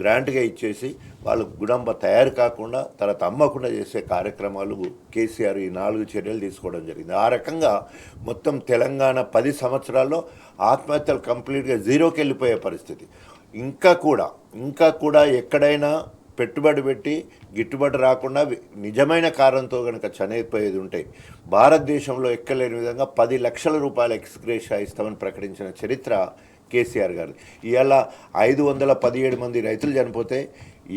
గ్రాంట్గా ఇచ్చేసి వాళ్ళు గుడంబ తయారు కాకుండా తర్వాత అమ్మకుండా చేసే కార్యక్రమాలు కేసీఆర్ ఈ 4 చర్యలు తీసుకోవడం జరిగింది. ఆ రకంగా మొత్తం తెలంగాణ 10 సంవత్సరాల్లో ఆత్మహత్యలు కంప్లీట్గా జీరోకి వెళ్ళిపోయే పరిస్థితి. ఇంకా కూడా ఎక్కడైనా పెట్టుబడి పెట్టి గిట్టుబాటు రాకుండా నిజమైన కారణంతో కనుక చనిపోయేది ఉంటాయి. భారతదేశంలో ఎక్కలేని విధంగా 10 లక్షల రూపాయల ఎక్స్గ్రేషియా ఇస్తామని ప్రకటించిన చరిత్ర కేసీఆర్ గారు. ఇవాళ 517 మంది రైతులు చనిపోతే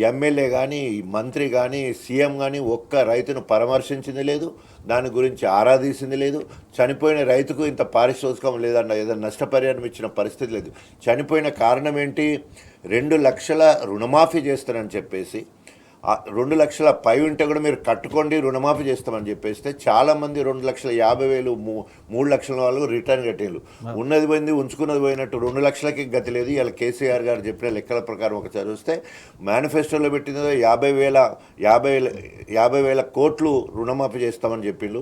ఎమ్మెల్యే కానీ, మంత్రి కానీ, సీఎం కానీ ఒక్క రైతును పరామర్శించింది లేదు, దాని గురించి ఆరాధించింది లేదు. చనిపోయిన రైతుకు ఇంత పారితోషికం లేదన్న, ఏదైనా నష్టపరిహారం ఇచ్చిన పరిస్థితి లేదు. చనిపోయిన కారణం ఏంటి? 2 లక్షల రుణమాఫీ చేస్తారని చెప్పేసి, 2 లక్షల పై ఉంటే కూడా మీరు కట్టుకోండి రుణమాఫీ చేస్తామని చెప్పేస్తే చాలామంది 2,50,000 3 లక్షల వాళ్ళు రిటర్న్ కట్టేళ్ళు. ఉన్నది పోయింది, ఉంచుకున్నది పోయినట్టు 2 లక్షలకి గతి లేదు. ఇలా కేసీఆర్ గారు చెప్పిన లెక్కల ప్రకారం ఒక చదివిస్తే మేనిఫెస్టోలో పెట్టినదో 50,000 కోట్లు రుణమాఫీ చేస్తామని చెప్పిండు.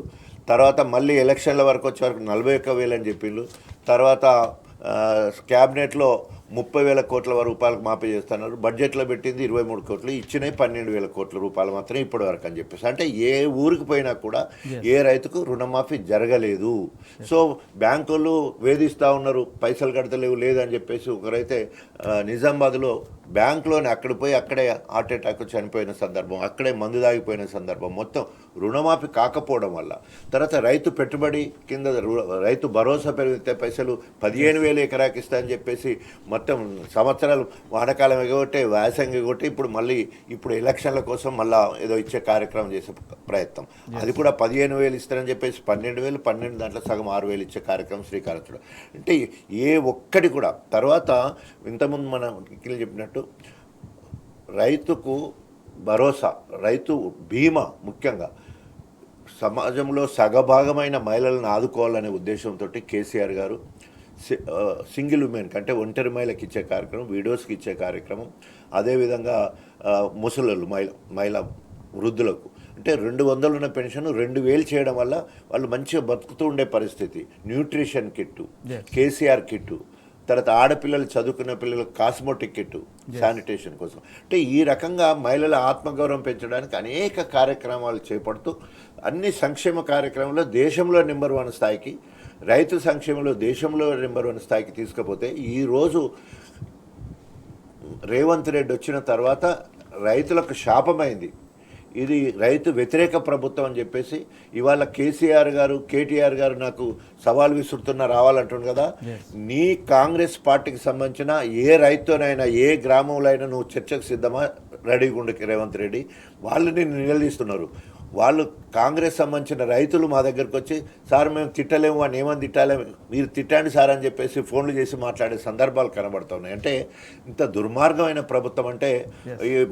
తర్వాత మళ్ళీ ఎలక్షన్ల వరకు వచ్చే వరకు 41,000 అని చెప్పిండు. తర్వాత క్యాబినెట్లో 30,000 కోట్ల రూపాయలకు మాఫీ చేస్తున్నారు. బడ్జెట్లో పెట్టింది 23 కోట్లు, ఇచ్చినవి 12,000 కోట్ల రూపాయలు మాత్రమే ఇప్పటి వరకు అని చెప్పేసి. అంటే ఏ ఊరికి పోయినా కూడా ఏ రైతుకు రుణమాఫీ జరగలేదు. సో బ్యాంకులు వేధిస్తూ ఉన్నారు, పైసలు కడతలేవు లేదని చెప్పేసి. ఒకరైతే నిజామాబాద్లో బ్యాంకులోనే అక్కడే హార్ట్ అటాక్ చనిపోయిన సందర్భం, అక్కడే మందు దాగిపోయిన సందర్భం, మొత్తం రుణమాఫీ కాకపోవడం వల్ల. తర్వాత రైతు పెట్టుబడి కింద రైతు భరోసా పెరిగితే పైసలు 15,000 ఎకరాకి ఇస్తాయని చెప్పేసి మొత్తం సంవత్సరాలు వానాకాలం ఎగొట్టే, వ్యాసంగి ఎగొట్టి ఇప్పుడు ఎలక్షన్ల కోసం మళ్ళీ ఏదో ఇచ్చే కార్యక్రమం చేసే ప్రయత్నం. అది కూడా 15,000 ఇస్తారని చెప్పేసి 12,000 దాంట్లో సగం 6,000 ఇచ్చే కార్యక్రమం శ్రీకారం. అంటే ఏ ఒక్కటి కూడా. తర్వాత ఇంతకుముందు మనం చెప్పినట్టు రైతుకు భరోసా, రైతు బీమా, ముఖ్యంగా సమాజంలో సగభాగమైన మహిళలను ఆదుకోవాలనే ఉద్దేశంతో కేసీఆర్ గారు సింగిల్ ఉమెన్కి అంటే ఒంటరి మహిళకి ఇచ్చే కార్యక్రమం, విడోస్కి ఇచ్చే కార్యక్రమం, అదేవిధంగా ముసలు మహిళ వృద్ధులకు అంటే 200 ఉన్న పెన్షన్ 2,000 చేయడం వల్ల వాళ్ళు మంచిగా బతుకుతూ ఉండే పరిస్థితి. న్యూట్రిషన్ కిట్టు, కేసీఆర్ కిట్టు, తర్వాత ఆడపిల్లలు చదువుకున్న పిల్లలకు కాస్మోటిక్ కిట్టు, శానిటేషన్ కోసం. అంటే ఈ రకంగా మహిళల ఆత్మగౌరవం పెంచడానికి అనేక కార్యక్రమాలు చేపడుతూ అన్ని సంక్షేమ కార్యక్రమంలో దేశంలో నెంబర్ 1 స్థాయికి, రైతు సంక్షేమంలో దేశంలో నెంబర్ 1 స్థాయికి తీసుకుపోతే ఈరోజు రేవంత్ రెడ్డి వచ్చిన తర్వాత రైతులకు శాపమైంది. ఇది రైతు వ్యతిరేక ప్రభుత్వం అని చెప్పేసి ఇవాళ కేసీఆర్ గారు, కేటీఆర్ గారు నాకు సవాల్ విసురుతున్నా రావాలంటుంది కదా. నీ కాంగ్రెస్ పార్టీకి సంబంధించిన ఏ రైతునైనా, ఏ గ్రామంలో అయినా నువ్వు చర్చకు సిద్ధమా? రెడీగా ఉండి రేవంత్ రెడ్డి వాళ్ళని నిలదీస్తున్నారు. వాళ్ళు కాంగ్రెస్ సంబంధించిన రైతులు మా దగ్గరికి వచ్చి సార్ మేము తిట్టలేము అని ఏమని తిట్టాలేము, మీరు తిట్టండి సార్ అని చెప్పేసి ఫోన్లు చేసి మాట్లాడే సందర్భాలు కనబడుతున్నాయి. అంటే ఇంత దుర్మార్గమైన ప్రభుత్వం అంటే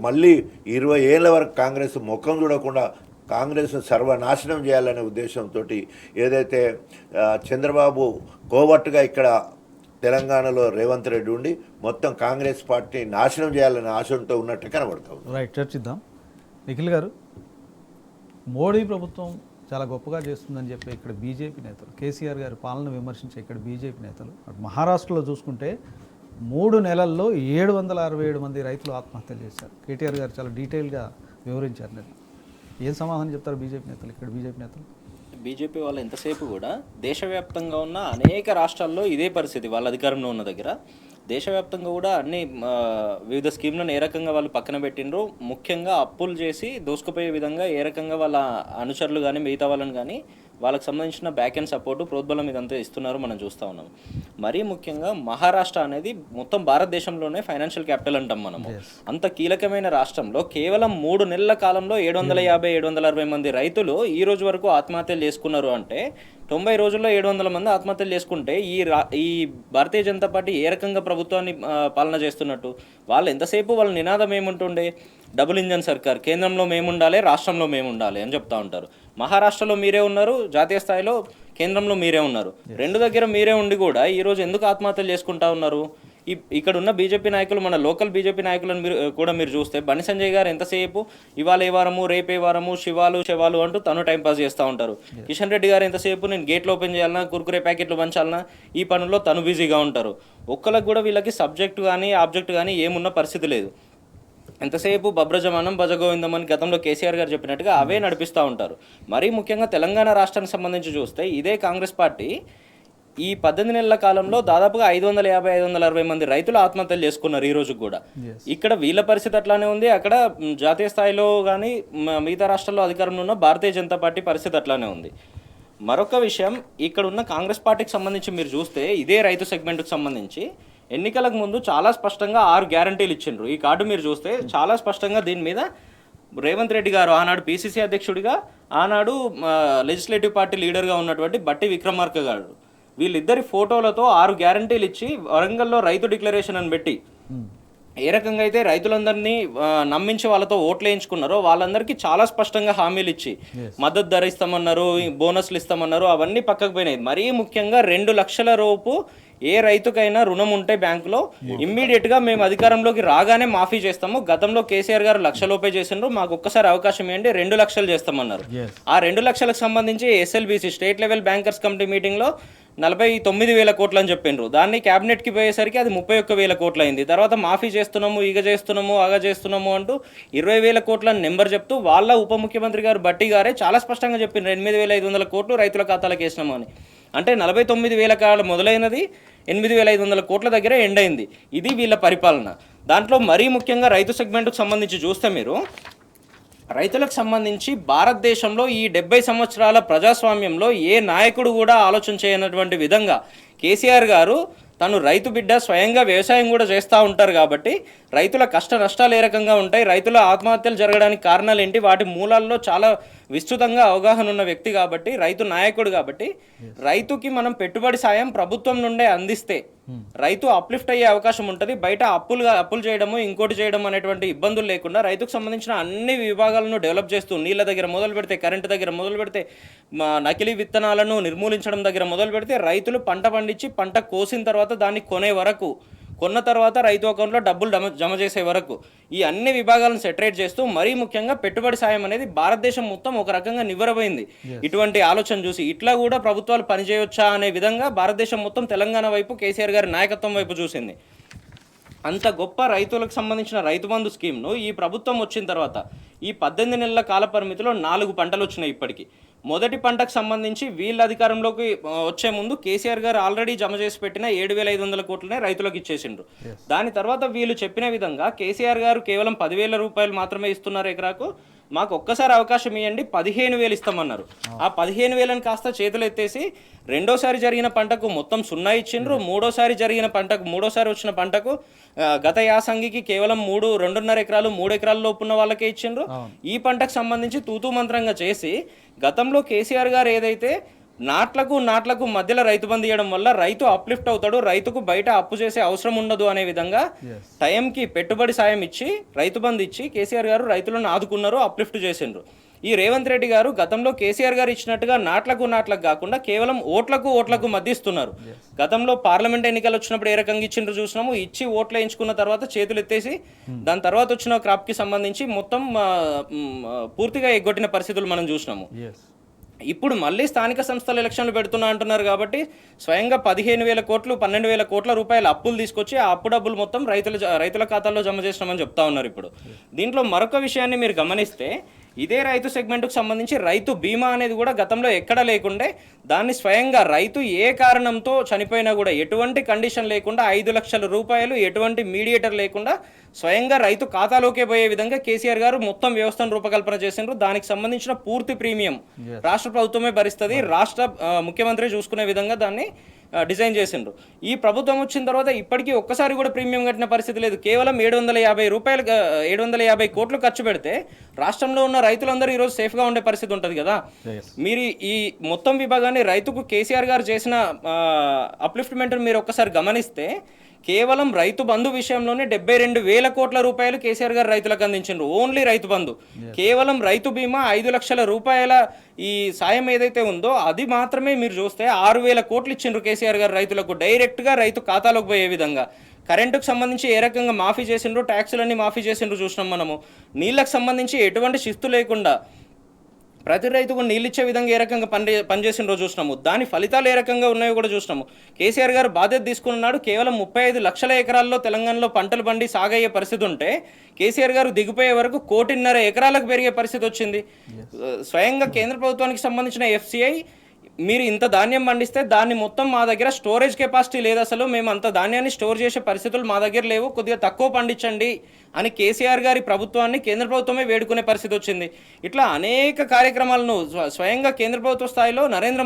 మళ్ళీ 20 ఏళ్ళ వరకు కాంగ్రెస్ ముఖం చూడకుండా కాంగ్రెస్ను సర్వనాశనం చేయాలనే ఉద్దేశంతో ఏదైతే చంద్రబాబు కోవట్టుగా ఇక్కడ తెలంగాణలో రేవంత్ రెడ్డి ఉండి మొత్తం కాంగ్రెస్ పార్టీ నాశనం చేయాలనే ఆశతో ఉన్నట్టు కనబడుతుంది.
రైట్, చర్చిద్దాం. నిఖిల్ గారు, మోడీ ప్రభుత్వం చాలా గొప్పగా చేస్తుందని చెప్పి ఇక్కడ బీజేపీ నేతలు, కేసీఆర్ గారి పాలన విమర్శించే ఇక్కడ బీజేపీ నేతలు, మహారాష్ట్రలో చూసుకుంటే 3 నెలల్లో 767 మంది రైతులు ఆత్మహత్యలు చేశారు. కేటీఆర్ గారు చాలా డీటెయిల్గా వివరించారు. నేను ఏం సమాధానం చెప్తారు బీజేపీ నేతలు, ఇక్కడ బీజేపీ నేతలు?
బీజేపీ వాళ్ళు ఎంతసేపు కూడా దేశవ్యాప్తంగా ఉన్న అనేక రాష్ట్రాల్లో ఇదే పరిస్థితి, వాళ్ళ అధికారంలో ఉన్న దగ్గర దేశవ్యాప్తంగా కూడా అన్ని వివిధ స్కీమ్లను ఏ రకంగా వాళ్ళు పక్కన పెట్టినరు, ముఖ్యంగా అప్పులు చేసి దోసుకుపోయే విధంగా ఏ రకంగా వాళ్ళ అనుచరులు కానీ మిగతా వాళ్ళని కానీ వాళ్ళకి సంబంధించిన బ్యాక్ అండ్ సపోర్టు ప్రోద్బలం ఇదంతా ఇస్తున్నారు మనం చూస్తూ ఉన్నాం. మరీ ముఖ్యంగా మహారాష్ట్ర అనేది మొత్తం భారతదేశంలోనే ఫైనాన్షియల్ క్యాపిటల్ అంటాం మనము. అంత కీలకమైన రాష్ట్రంలో కేవలం 3 నెలల కాలంలో 750-760 మంది రైతులు ఈ రోజు వరకు ఆత్మహత్యలు చేసుకున్నారు. అంటే 90 రోజుల్లో 700 మంది ఆత్మహత్యలు చేసుకుంటే ఈ భారతీయ జనతా పార్టీ ఏ రకంగా ప్రభుత్వాన్ని పాలన చేస్తున్నట్టు? వాళ్ళు ఎంతసేపు వాళ్ళ నినాదం ఏముంటుండే, డబుల్ ఇంజన్ సర్కార్, కేంద్రంలో మేముండాలి రాష్ట్రంలో మేముండాలి అని చెప్తా ఉంటారు. మహారాష్ట్రలో మీరే ఉన్నారు, జాతీయ స్థాయిలో కేంద్రంలో మీరే ఉన్నారు, రెండు దగ్గర మీరే ఉండి కూడా ఈరోజు ఎందుకు ఆత్మహత్యలు చేసుకుంటా ఉన్నారు? ఇక్కడ ఉన్న బీజేపీ నాయకులు, మన లోకల్ బీజేపీ నాయకులను మీరు చూస్తే బండి సంజయ్ గారు ఎంతసేపు ఇవాళ ఏ వారము రేపే వారము శివాలు అంటూ తను టైంపాస్ చేస్తూ ఉంటారు. కిషన్ రెడ్డి గారు ఎంతసేపు నేను గేట్లు ఓపెన్ చేయాలన్నా, కుర్కురే ప్యాకెట్లు పంచాలన్నా ఈ పనుల్లో తను బిజీగా ఉంటారు. ఒక్కరికి కూడా వీళ్ళకి సబ్జెక్ట్ కానీ ఆబ్జెక్ట్ కానీ ఏమున్న పరిస్థితి లేదు. ఎంతసేపు బబ్రజమానం భజగోవిందం అని గతంలో కేసీఆర్ గారు చెప్పినట్టుగా అవే నడిపిస్తూ ఉంటారు. మరీ ముఖ్యంగా తెలంగాణ రాష్ట్రానికి సంబంధించి చూస్తే ఇదే కాంగ్రెస్ పార్టీ ఈ 18 నెలల కాలంలో దాదాపుగా 550-560 మంది రైతులు ఆత్మహత్యలు చేసుకున్నారు ఈ రోజు కూడా. ఇక్కడ వీళ్ళ పరిస్థితి అట్లానే ఉంది, అక్కడ జాతీయ స్థాయిలో కానీ మిగతా రాష్ట్రాల్లో అధికారంలో ఉన్న భారతీయ జనతా పార్టీ పరిస్థితి అట్లానే ఉంది. మరొక విషయం, ఇక్కడ ఉన్న కాంగ్రెస్ పార్టీకి సంబంధించి మీరు చూస్తే ఇదే రైతు సెగ్మెంట్కి సంబంధించి ఎన్నికలకు ముందు చాలా స్పష్టంగా 6 గ్యారంటీలు ఇచ్చిండ్రు. ఈ కార్డు మీరు చూస్తే చాలా స్పష్టంగా దీని మీద రేవంత్ రెడ్డి గారు ఆనాడు పీసీసీ అధ్యక్షుడిగా, ఆనాడు లెజిస్లేటివ్ పార్టీ లీడర్గా ఉన్నటువంటి బట్టి విక్రమార్క గారు, వీళ్ళిద్దరి ఫోటోలతో 6 గ్యారంటీలు ఇచ్చి వరంగల్లో రైతు డిక్లరేషన్ అని పెట్టి ఏ రకంగా అయితే రైతులందరినీ నమ్మించి వాళ్ళతో ఓట్లు వేయించుకున్నారో వాళ్ళందరికీ చాలా స్పష్టంగా హామీలు ఇచ్చి మద్దతు ధర ఇస్తామన్నారు, బోనస్లు ఇస్తామన్నారు, అవన్నీ పక్కకు పోయినాయి. మరీ ముఖ్యంగా 2 లక్షల రూపు ఏ రైతుకైనా రుణం ఉంటే బ్యాంకులో ఇమ్మీడియట్గా మేము అధికారంలోకి రాగానే మాఫీ చేస్తాము. గతంలో కేసీఆర్ గారు 1 లక్ష లోపే చేసిండ్రు, మాకు ఒక్కసారి అవకాశం ఏంటి 2 లక్షలు చేస్తామన్నారు. ఆ 2 లక్షలకు సంబంధించి SLBC state level bankers committee మీటింగ్లో 49,000 కోట్లు అని చెప్పిండ్రు. దాన్ని క్యాబినెట్కి పోయేసరికి అది 31,000 కోట్లు అయింది. తర్వాత మాఫీ చేస్తున్నాము, ఇక చేస్తున్నాము, అగ చేస్తున్నాము అంటూ 20,000 కోట్ల నెంబర్ చెప్తూ వాళ్ళ ఉప ముఖ్యమంత్రి గారు బట్టి గారే చాలా స్పష్టంగా చెప్పిండ్రు 8,500 కోట్లు రైతుల ఖాతాలకు వేసినాము అని. అంటే 49,000 కాలం మొదలైనది 8,500 కోట్ల దగ్గర ఎండ్ అయింది. ఇది వీళ్ళ పరిపాలన. దాంట్లో మరీ ముఖ్యంగా రైతు సెగ్మెంట్కు సంబంధించి చూస్తే మీరు రైతులకు సంబంధించి భారతదేశంలో ఈ 70 సంవత్సరాల ప్రజాస్వామ్యంలో ఏ నాయకుడు కూడా ఆలోచన చేయనటువంటి విధంగా కేసీఆర్ గారు తను రైతు బిడ్డ, స్వయంగా వ్యవసాయం కూడా చేస్తూ ఉంటారు కాబట్టి రైతుల కష్ట నష్టాలు ఏ రకంగా ఉంటాయి, రైతుల ఆత్మహత్యలు జరగడానికి కారణాలు ఏంటి, వాటి మూలాల్లో చాలా విస్తృతంగా అవగాహన ఉన్న వ్యక్తి కాబట్టి, రైతు నాయకుడు కాబట్టి, రైతుకి మనం పెట్టుబడి సాయం ప్రభుత్వం నుండే అందిస్తే రైతు అప్లిఫ్ట్ అయ్యే అవకాశం ఉంటుంది. బయట అప్పులు చేయడము, ఇంకోటి చేయడం అనేటువంటి ఇబ్బందులు లేకుండా రైతుకు సంబంధించిన అన్ని విభాగాలను డెవలప్ చేస్తూ నీళ్ళ దగ్గర మొదలు పెడితే, కరెంటు దగ్గర మొదలు పెడితే, నకిలీ విత్తనాలను నిర్మూలించడం దగ్గర మొదలు పెడితే, రైతులు పంట పండించి పంట కోసిన తర్వాత దాన్ని కొన్న తర్వాత రైతు అకౌంట్లో డబ్బులు జమ చేసే వరకు ఈ అన్ని విభాగాలను సెటరేట్ చేస్తూ మరీ ముఖ్యంగా పెట్టుబడి సాయం అనేది భారతదేశం మొత్తం ఒక రకంగా నివ్వెరపోయింది. ఇటువంటి ఆలోచన చూసి ఇట్లా కూడా ప్రభుత్వాలు పనిచేయొచ్చా అనే విధంగా భారతదేశం మొత్తం తెలంగాణ వైపు, కేసీఆర్ గారి నాయకత్వం వైపు చూసింది. అంత గొప్ప రైతులకు సంబంధించిన రైతు బంధు స్కీమ్ను ఈ ప్రభుత్వం వచ్చిన తర్వాత ఈ 18 నెలల కాల పరిమితిలో 4 పంటలు వచ్చినాయి. ఇప్పటికీ మొదటి పంటకు సంబంధించి వీళ్ళ అధికారంలోకి వచ్చే ముందు కేసీఆర్ గారు ఆల్రెడీ జమ చేసి పెట్టిన 7,500 కోట్లనే రైతులకు ఇచ్చేసిండ్రు. దాని తర్వాత వీళ్ళు చెప్పిన విధంగా కేసీఆర్ గారు కేవలం 10,000 రూపాయలు మాత్రమే ఇస్తున్నారు ఎకరాకు, మాకు ఒక్కసారి అవకాశం ఇవ్వండి, 15,000 ఇస్తామన్నారు. ఆ 15,000 కాస్త చేతులు ఎత్తేసి రెండోసారి జరిగిన పంటకు మొత్తం 0 ఇచ్చిండ్రు. మూడోసారి వచ్చిన పంటకు గత యాసంగికి కేవలం 2.5 ఎకరాలు 3 ఎకరాల లోపు ఉన్న వాళ్ళకే ఇచ్చిండ్రు. ఈ పంటకు సంబంధించి తూతూ మంత్రంగా చేసి గతంలో కేసీఆర్ గారు ఏదైతే నాట్లకు మధ్యలో రైతు బంధు ఇవ్వడం వల్ల రైతు అప్లిఫ్ట్ అవుతాడు, రైతుకు బయట అప్పు చేసే అవసరం ఉండదు అనే విధంగా టైంకి పెట్టుబడి సాయం ఇచ్చి రైతు బంధు ఇచ్చి కేసీఆర్ గారు రైతులను ఆదుకున్నారు, అప్లిఫ్ట్ చేసిండ్రు. ఈ రేవంత్ రెడ్డి గారు గతంలో కేసీఆర్ గారు ఇచ్చినట్టుగా నాట్లకు కాకుండా కేవలం ఓట్లకు మధ్య ఇస్తున్నారు. గతంలో పార్లమెంట్ ఎన్నికలు వచ్చినప్పుడు ఏ రకంగా ఇచ్చిండ్రు చూసినాము. ఇచ్చి ఓట్లు వేయించుకున్న తర్వాత చేతులు ఎత్తేసి దాని తర్వాత వచ్చిన క్రాప్కి సంబంధించి మొత్తం పూర్తిగా ఎగ్గొట్టిన పరిస్థితులు మనం చూసినాము. ఇప్పుడు మళ్ళీ స్థానిక సంస్థల ఎలక్షన్లు పెడుతున్నా అంటున్నారు కాబట్టి స్వయంగా 15,000 కోట్లు 12,000 కోట్ల రూపాయల అప్పులు తీసుకొచ్చి ఆ అప్పు డబ్బులు మొత్తం రైతుల ఖాతాల్లో జమ చేసినామని చెప్తా ఉన్నారు. ఇప్పుడు దీంట్లో మరొక విషయాన్ని మీరు గమనిస్తే ఇదే రైతు సెగ్మెంట్కు సంబంధించి రైతు బీమా అనేది కూడా గతంలో ఎక్కడ లేకుండే దాన్ని స్వయంగా రైతు ఏ కారణంతో చనిపోయినా కూడా ఎటువంటి కండిషన్ లేకుండా 5 లక్షల రూపాయలు ఎటువంటి మీడియేటర్ లేకుండా స్వయంగా రైతు ఖాతాలోకే పోయే విధంగా కేసీఆర్ గారు మొత్తం వ్యవస్థను రూపకల్పన చేసిండ్రు. దానికి సంబంధించిన పూర్తి ప్రీమియం రాష్ట్ర ప్రభుత్వమే భరిస్తుంది, రాష్ట్ర ముఖ్యమంత్రి చూసుకునే విధంగా దాన్ని డిజైన్ చేసిండ్రు. ఈ ప్రభుత్వం వచ్చిన తర్వాత ఇప్పటికీ ఒక్కసారి కూడా ప్రీమియం కట్టిన పరిస్థితి లేదు. కేవలం 750 కోట్లు ఖర్చు పెడితే రాష్ట్రంలో ఉన్న రైతులందరూ ఈరోజు సేఫ్గా ఉండే పరిస్థితి ఉంటుంది కదా. మీరు ఈ మొత్తం విభాగాన్ని రైతుకు కేసీఆర్ గారు చేసిన అప్లిఫ్ట్మెంట్ మీరు ఒక్కసారి గమనిస్తే కేవలం రైతు బంధు విషయంలోనే 72,000 కోట్ల రూపాయలు కేసీఆర్ గారు రైతులకు అందించారు. ఓన్లీ రైతు బంధు. కేవలం రైతు బీమా 5 లక్షల రూపాయల ఈ సాయం ఏదైతే ఉందో అది మాత్రమే మీరు చూస్తే 6,000 కోట్లు ఇచ్చిండ్రు కేసీఆర్ గారు రైతులకు డైరెక్ట్గా రైతు ఖాతాలోకి పోయే విధంగా. కరెంటుకు సంబంధించి ఏ రకంగా మాఫీ చేసిండ్రు, ట్యాక్సులన్నీ మాఫీ చేసిండ్రు చూసినాం మనము. నీళ్ళకు సంబంధించి ఎటువంటి శిస్తు లేకుండా ప్రతి రైతుకు నీళ్ళు ఇచ్చే విధంగా ఏ రకంగా పనిచేసిన రోజు చూసినాము. దాని ఫలితాలు ఏ రకంగా ఉన్నాయో కూడా చూసినాము. కేసీఆర్ గారు బాధ్యత తీసుకున్నాడు. కేవలం 35 లక్షల ఎకరాల్లో తెలంగాణలో పంటలు పండి సాగయ్యే పరిస్థితి ఉంటే కేసీఆర్ గారు దిగిపోయే వరకు 1.5 ఎకరాలకు పెరిగే పరిస్థితి వచ్చింది. స్వయంగా కేంద్ర ప్రభుత్వానికి సంబంధించిన FCI మీరు ఇంత ధాన్యం పండిస్తే దాన్ని మొత్తం మా దగ్గర స్టోరేజ్ కెపాసిటీ లేదు, అసలు మేము అంత ధాన్యాన్ని స్టోర్ చేసే పరిస్థితులు మా దగ్గర లేవు, కొద్దిగా తక్కువ పండించండి అని కేసీఆర్ గారి ప్రభుత్వాన్ని కేంద్ర ప్రభుత్వమే వేడుకునే పరిస్థితి వచ్చింది. ఇట్లా అనేక కార్యక్రమాలను స్వయంగా కేంద్ర ప్రభుత్వ స్థాయిలో నరేంద్ర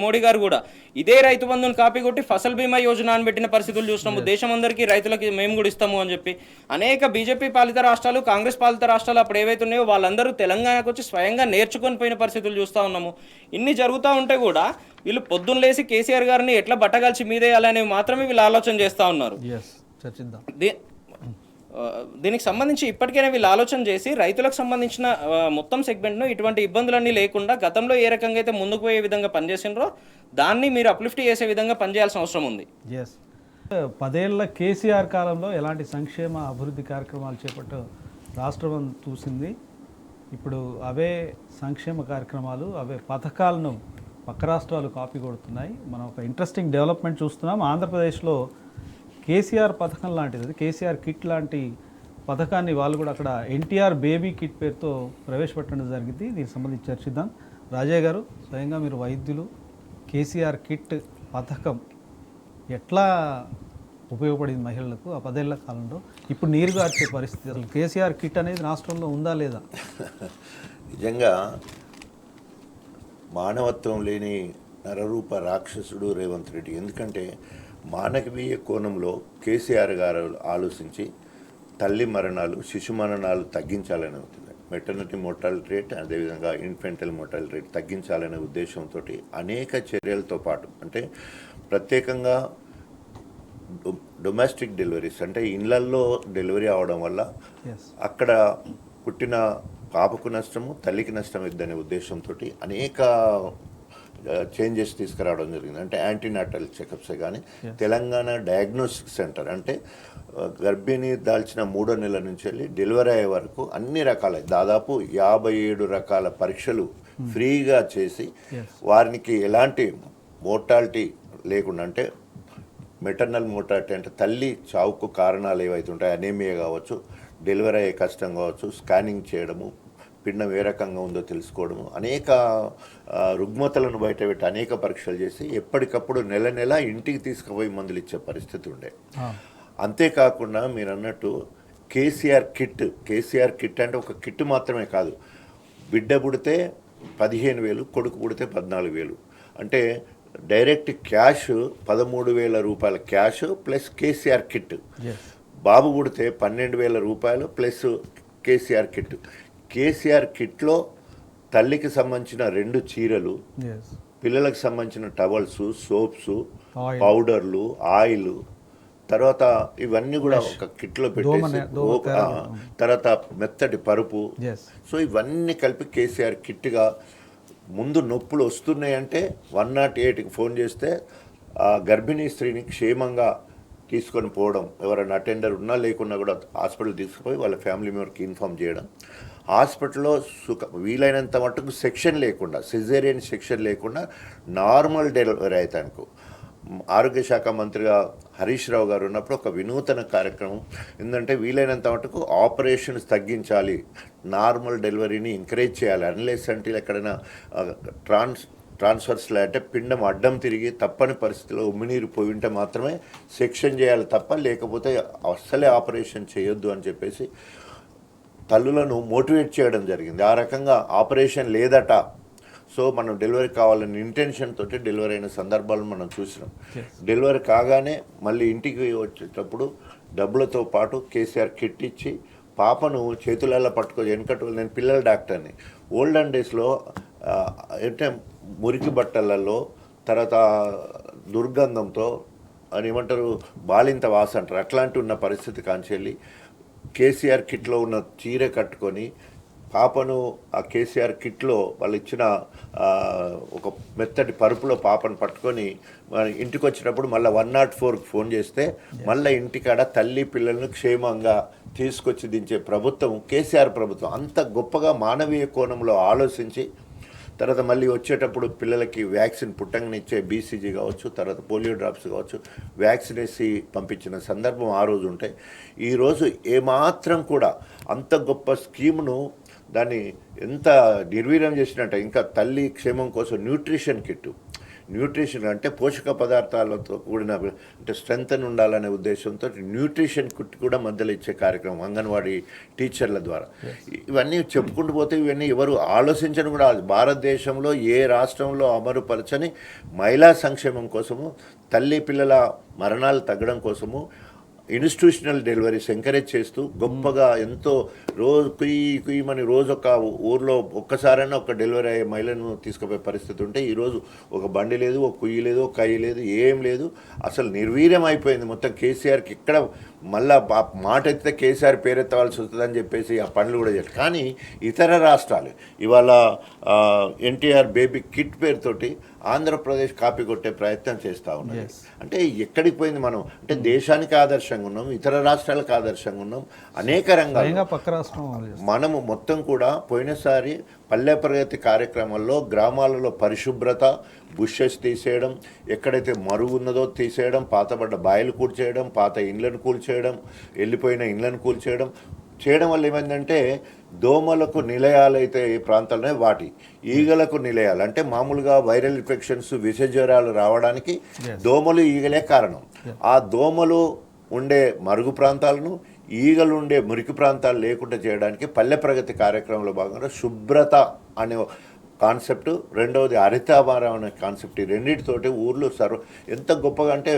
మోడీ గారు కూడా ఇదే రైతు బంధుని కాపీ కొట్టి ఫసల్ బీమా యోజన అని పెట్టిన పరిస్థితులు చూసినాము. దేశం అందరికీ రైతులకి మేము కూడా ఇస్తాము అని చెప్పి అనేక బీజేపీ పాలిత రాష్ట్రాలు, కాంగ్రెస్ పాలిత రాష్ట్రాలు అప్పుడు ఏవైతే ఉన్నాయో వాళ్ళందరూ తెలంగాణకు వచ్చి స్వయంగా నేర్చుకొని పోయిన పరిస్థితులు చూస్తూ ఉన్నాము. ఇన్ని జరుగుతూ ఉంటే కూడా వీళ్ళు పొద్దున్న లేసి కేసీఆర్ గారిని ఎట్లా బట్టగాల్చి మీదేయాలనేవి మాత్రమే వీళ్ళు ఆలోచన చేస్తూ ఉన్నారు. దీనికి సంబంధించి ఇప్పటికైనా వీళ్ళు ఆలోచన చేసి రైతులకు సంబంధించిన మొత్తం సెగ్మెంట్ను ఇటువంటి ఇబ్బందులన్నీ లేకుండా గతంలో ఏ రకంగా అయితే ముందుకు పోయే విధంగా పనిచేసినారో దాన్ని మీరు అప్లిఫ్ట్ చేసే విధంగా పనిచేయాల్సిన అవసరం ఉంది.
10 ఏళ్ల కేసీఆర్ కాలంలో ఎలాంటి సంక్షేమ అభివృద్ధి కార్యక్రమాలు చేపట్టు రాష్ట్రం చూసింది. ఇప్పుడు అవే సంక్షేమ కార్యక్రమాలు అవే పథకాలను పక్క రాష్ట్రాలు కాపీ కొడుతున్నాయి. మనం ఒక ఇంట్రెస్టింగ్ డెవలప్మెంట్ చూస్తున్నాం. ఆంధ్రప్రదేశ్లో కేసీఆర్ పథకం లాంటిది, కేసీఆర్ కిట్ లాంటి పథకాన్ని వాళ్ళు కూడా అక్కడ ఎన్టీఆర్ బేబీ కిట్ పేరుతో ప్రవేశపెట్టడం జరిగింది. దీనికి సంబంధించి చర్చిద్దాం. రాజయ్య గారు, స్వయంగా మీరు వైద్యులు, కేసీఆర్ కిట్ పథకం ఎట్లా ఉపయోగపడింది మహిళలకు ఆ 10 ఏళ్ల కాలంలో? ఇప్పుడు నీరు గార్చే పరిస్థితి, అసలు కేసీఆర్ కిట్ అనేది రాష్ట్రంలో ఉందా లేదా?
నిజంగా మానవత్వం లేని నరరూప రాక్షసుడు రేవంత్ రెడ్డి. ఎందుకంటే మానవీయ కోణంలో కేసీఆర్ గారు ఆలోచించి తల్లి మరణాలు, శిశు మరణాలు తగ్గించాలని అవుతుంది. మెటర్నిటీ మోర్టాలిటీ రేట్, అదేవిధంగా ఇన్ఫెంటల్ మోర్టాలిటీ రేట్ తగ్గించాలనే ఉద్దేశంతో అనేక చర్యలతో పాటు, అంటే ప్రత్యేకంగా డొమెస్టిక్ డెలివరీస్, అంటే ఇళ్లల్లో డెలివరీ అవడం వల్ల అక్కడ పుట్టిన పాపకు నష్టము, తల్లికి నష్టం ఇద్దనే ఉద్దేశంతో అనేక చేంజెస్ తీసుకురావడం జరిగింది. అంటే యాంటీనాటల్ చెకప్సే కానీ తెలంగాణ డయాగ్నోస్టిక్ సెంటర్, అంటే గర్భిణి దాల్చిన 3వ నెల నుంచి వెళ్ళి డెలివరీ అయ్యే వరకు అన్ని రకాల దాదాపు 57 రకాల పరీక్షలు ఫ్రీగా చేసి వారికి ఎలాంటి మోర్టాలిటీ లేకుండా, అంటే మెటర్నల్ మోర్టాలిటీ అంటే తల్లి చావుకు కారణాలు ఏవైతే ఉంటాయో అనేమియా కావచ్చు, డెలివరీ అయ్యే కష్టం కావచ్చు, స్కానింగ్ చేయడము, పిండం ఏ రకంగా ఉందో తెలుసుకోవడము, అనేక రుగ్మతలను బయటపెట్టి అనేక పరీక్షలు చేసి ఎప్పటికప్పుడు నెల నెల ఇంటికి తీసుకుపోయి మందులు ఇచ్చే పరిస్థితి ఉండే. అంతేకాకుండా మీరు అన్నట్టు కేసీఆర్ కిట్ అంటే ఒక కిట్ మాత్రమే కాదు, బిడ్డ పుడితే 15,000, కొడుకు పుడితే 14,000. అంటే డైరెక్ట్ క్యాష్ 13,000 రూపాయల క్యాష్ ప్లస్ కేసీఆర్ కిట్. బాబు పుడితే 12,000 రూపాయలు ప్లస్ కేసీఆర్ కిట్. కేసీఆర్ కిట్లో తల్లికి సంబంధించిన 2 చీరలు, పిల్లలకు సంబంధించిన టవల్స్, సోప్స్, పౌడర్లు, ఆయిల్, తర్వాత ఇవన్నీ కూడా ఒక కిట్లో పెట్టేసి, తర్వాత మెత్తటి పరుపు. సో ఇవన్నీ కలిపి కేసీఆర్ కిట్గా ముందు నొప్పులు వస్తున్నాయంటే 108కి ఫోన్ చేస్తే ఆ గర్భిణీ స్త్రీని క్షేమంగా తీసుకొని పోవడం, ఎవరైనా అటెండర్ ఉన్నా లేకున్నా కూడా హాస్పిటల్ తీసుకుపోయి వాళ్ళ ఫ్యామిలీ మెంబర్కి ఇన్ఫామ్ చేయడం. హాస్పిటల్లో వీలైనంత మటుకు సెక్షన్ లేకుండా, సిజేరియన్ సెక్షన్ లేకుండా నార్మల్ డెలివరీ అవుతానికి ఆరోగ్య శాఖ మంత్రిగా హరీష్ రావు గారు ఉన్నప్పుడు ఒక వినూతన కార్యక్రమం ఏంటంటే వీలైనంత మటుకు ఆపరేషన్స్ తగ్గించాలి, నార్మల్ డెలివరీని ఎంకరేజ్ చేయాలి. అన్లెస్ అంటే ఎక్కడైనా ట్రాన్స్ఫర్స్లో అంటే పిండం అడ్డం తిరిగి తప్పని పరిస్థితిలో ఉమ్మినీరు పోయి ఉంటే మాత్రమే సెక్షన్ చేయాలి తప్ప, లేకపోతే అస్సలే ఆపరేషన్ చేయొద్దు అని చెప్పేసి తల్లులను మోటివేట్ చేయడం జరిగింది. ఆ రకంగా ఆపరేషన్ లేదట, సో మనం డెలివరీ కావాలని ఇంటెన్షన్ తోటి డెలివరీ అయిన సందర్భాలను మనం చూసినాం. డెలివరీ కాగానే మళ్ళీ ఇంటికి వచ్చేటప్పుడు డబ్బులతో పాటు కేసీఆర్ కిట్ ఇచ్చి పాపను చేతులలో పట్టుకొని, వెనకటి నేను పిల్లల డాక్టర్ని, ఓల్డెన్ డేస్లో అంటే మురికి బట్టలలో, తర్వాత దుర్గంధంతో అని ఏమంటారు, బాలింత వాస అంటారు, అట్లాంటి ఉన్న పరిస్థితి కాంచెల్లి కేసీఆర్ కిట్లో ఉన్న చీర కట్టుకొని పాపను ఆ కేసీఆర్ కిట్లో వాళ్ళు ఇచ్చిన ఒక మెత్తటి పరుపులో పాపను పట్టుకొని ఇంటికి వచ్చినప్పుడు మళ్ళీ 104కి ఫోన్ చేస్తే మళ్ళీ ఇంటికాడ తల్లి పిల్లలను క్షేమంగా తీసుకొచ్చి దించే ప్రభుత్వం కేసీఆర్ ప్రభుత్వం. అంత గొప్పగా మానవీయ కోణంలో ఆలోచించి తర్వాత మళ్ళీ వచ్చేటప్పుడు పిల్లలకి వ్యాక్సిన్ పుట్టంగానిచ్చే బీసీజీ కావచ్చు, తర్వాత పోలియో డ్రాప్స్ కావచ్చు, వ్యాక్సిన్ వేసి పంపించిన సందర్భం ఆ రోజు ఉంటాయి. ఈరోజు ఏమాత్రం కూడా అంత గొప్ప స్కీమ్ను దాన్ని ఎంత నిర్వీర్యం చేసినట్ట. ఇంకా తల్లి క్షేమం కోసం న్యూట్రిషన్ అంటే పోషక పదార్థాలతో కూడిన అంటే స్ట్రెంగ్త్ ఉండాలనే ఉద్దేశంతో న్యూట్రిషన్ కిట్ కూడా మధ్యలో ఇచ్చే కార్యక్రమం అంగన్వాడీ టీచర్ల ద్వారా. ఇవన్నీ చెప్పుకుంటూ పోతే ఇవన్నీ ఎవరు ఆలోచించడం కూడా భారతదేశంలో ఏ రాష్ట్రంలో అమలుపరచని మహిళా సంక్షేమం కోసము, తల్లి పిల్లల మరణాలు తగ్గడం కోసము ఇన్స్టిట్యూషనల్ డెలివరీస్ ఎంకరేజ్ చేస్తూ గొప్పగా ఎంతో రోజు కుయ్యమని రోజు ఒక ఊర్లో ఒక్కసారైనా ఒక డెలివరీ అయ్యే మహిళను తీసుకుపోయే పరిస్థితి ఉంటే ఈరోజు ఒక బండి లేదు, ఒక కుయ్యి లేదు, ఒక కయ్యి లేదు, ఏం లేదు, అసలు నిర్వీర్యం అయిపోయింది మొత్తం. కేసీఆర్కి ఇక్కడ మళ్ళా మాట ఎత్తితే కేసీఆర్ పేరెత్తవలసి వస్తుందని చెప్పేసి ఆ పనులు కూడా చేస్తారు. కానీ ఇతర రాష్ట్రాలు ఇవాళ ఎన్టీఆర్ బేబీ కిట్ పేరుతోటి ఆంధ్రప్రదేశ్ కాపీ కొట్టే ప్రయత్నం చేస్తూ ఉన్నాయి. అంటే ఎక్కడికి పోయింది మనం? అంటే దేశానికి ఆదర్శంగా ఉన్నాం, ఇతర రాష్ట్రాలకు ఆదర్శంగా ఉన్నాం, అనేక రంగాల్లో
పక్క రాష్ట్రం
మనము మొత్తం కూడా. పోయినసారి పల్లె ప్రగతి కార్యక్రమంలో గ్రామాలలో పరిశుభ్రత, బుషెస్ తీసేయడం, ఎక్కడైతే మరుగు ఉన్నదో తీసేయడం, పాతబడ్డ బాయిలు కూల్చేయడం, పాత ఇండ్లను కూల్చేయడం, వెళ్ళిపోయిన ఇండ్లను కూల్చేయడం వల్ల ఏమైందంటే దోమలకు నిలయాలైతే ఏ ప్రాంతాలనే వాటి ఈగలకు నిలయాలు. అంటే మామూలుగా వైరల్ ఇన్ఫెక్షన్స్, విష జ్వరాలు రావడానికి దోమలు, ఈగలే కారణం. ఆ దోమలు ఉండే మరుగు ప్రాంతాలను, ఈగలు ఉండే మురికి ప్రాంతాలు లేకుండా చేయడానికి పల్లె ప్రగతి కార్యక్రమంలో భాగంగా శుభ్రత అనే కాన్సెప్ట్, రెండవది హరితాభారం అనే కాన్సెప్ట్, ఈ రెండింటితోటి ఊర్లు ఎంత గొప్పగా అంటే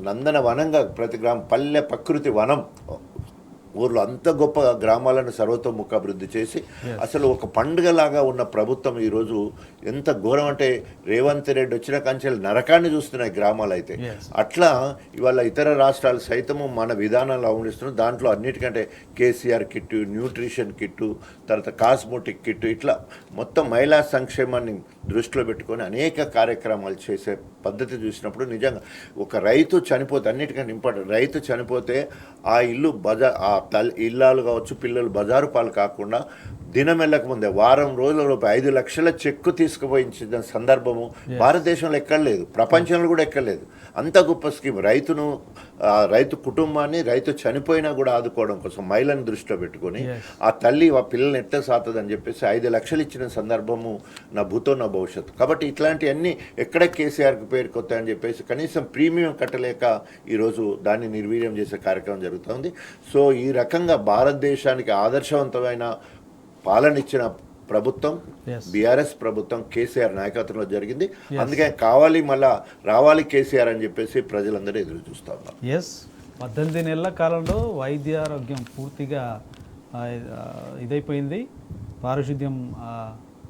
నందన వనంగా ప్రతి గ్రామం, పల్లె ప్రకృతి వనం ఊర్లో అంత గొప్ప గ్రామాలను సర్వతోముఖాభివృద్ధి చేసి అసలు ఒక పండుగలాగా ఉన్న ప్రభుత్వం ఈరోజు ఎంత ఘోరం అంటే రేవంత్ రెడ్డి వచ్చిన కంచెలు నరకాన్ని చూస్తున్నాయి గ్రామాలు అయితే. అట్లా ఇవాళ ఇతర రాష్ట్రాలు సైతము మన విధానాలు అవలంబిస్తున్నాయి. దాంట్లో అన్నిటికంటే కేసీఆర్ కిట్టు, న్యూట్రిషన్ కిట్టు, తర్వాత కాస్మోటిక్ కిట్టు, ఇట్లా మొత్తం మహిళా సంక్షేమాన్ని దృష్టిలో పెట్టుకొని అనేక కార్యక్రమాలు చేసే పద్ధతి చూసినప్పుడు నిజంగా ఒక రైతు చనిపోతే, అన్నిటికంటే ఇంపార్టెంట్, రైతు చనిపోతే ఆ ఇల్లు ఇల్లాలు కావచ్చు, పిల్లలు బజారు పాలు కాకుండా దినం వెళ్ళక ముందే వారం రోజుల 5 లక్షల చెక్కు తీసుకుపోయించిన సందర్భము భారతదేశంలో ఎక్కడలేదు, ప్రపంచంలో కూడా ఎక్కడలేదు. అంత గొప్ప స్కీమ్. రైతు కుటుంబాన్ని, రైతు చనిపోయినా కూడా ఆదుకోవడం కోసం మహిళను దృష్టిలో పెట్టుకొని ఆ తల్లి ఆ పిల్లల్ని ఎట్లా సాతుందని చెప్పేసి 5 లక్షలు ఇచ్చిన సందర్భము నా భూతో నా భవిష్యత్తు. కాబట్టి ఇట్లాంటివన్నీ ఎక్కడ కేసీఆర్కి పేరుకొస్తాయని చెప్పేసి కనీసం ప్రీమియం కట్టలేక ఈరోజు దాన్ని నిర్వీర్యం చేసే కార్యక్రమం జరుగుతుంది. సో ఈ రకంగా భారతదేశానికి ఆదర్శవంతమైన పాలన ఇచ్చిన ప్రభుత్వం
Yes.
బీఆర్ఎస్ ప్రభుత్వం కేసీఆర్ నాయకత్వంలో జరిగింది. అందుకే కావాలి మళ్ళా రావాలి కేసీఆర్ అని చెప్పేసి ప్రజలందరూ ఎదురు చూస్తూ ఉన్నారు.
ఎస్ 18 నెలల కాలంలో వైద్య ఆరోగ్యం పూర్తిగా ఇదైపోయింది. పారిశుద్ధ్యం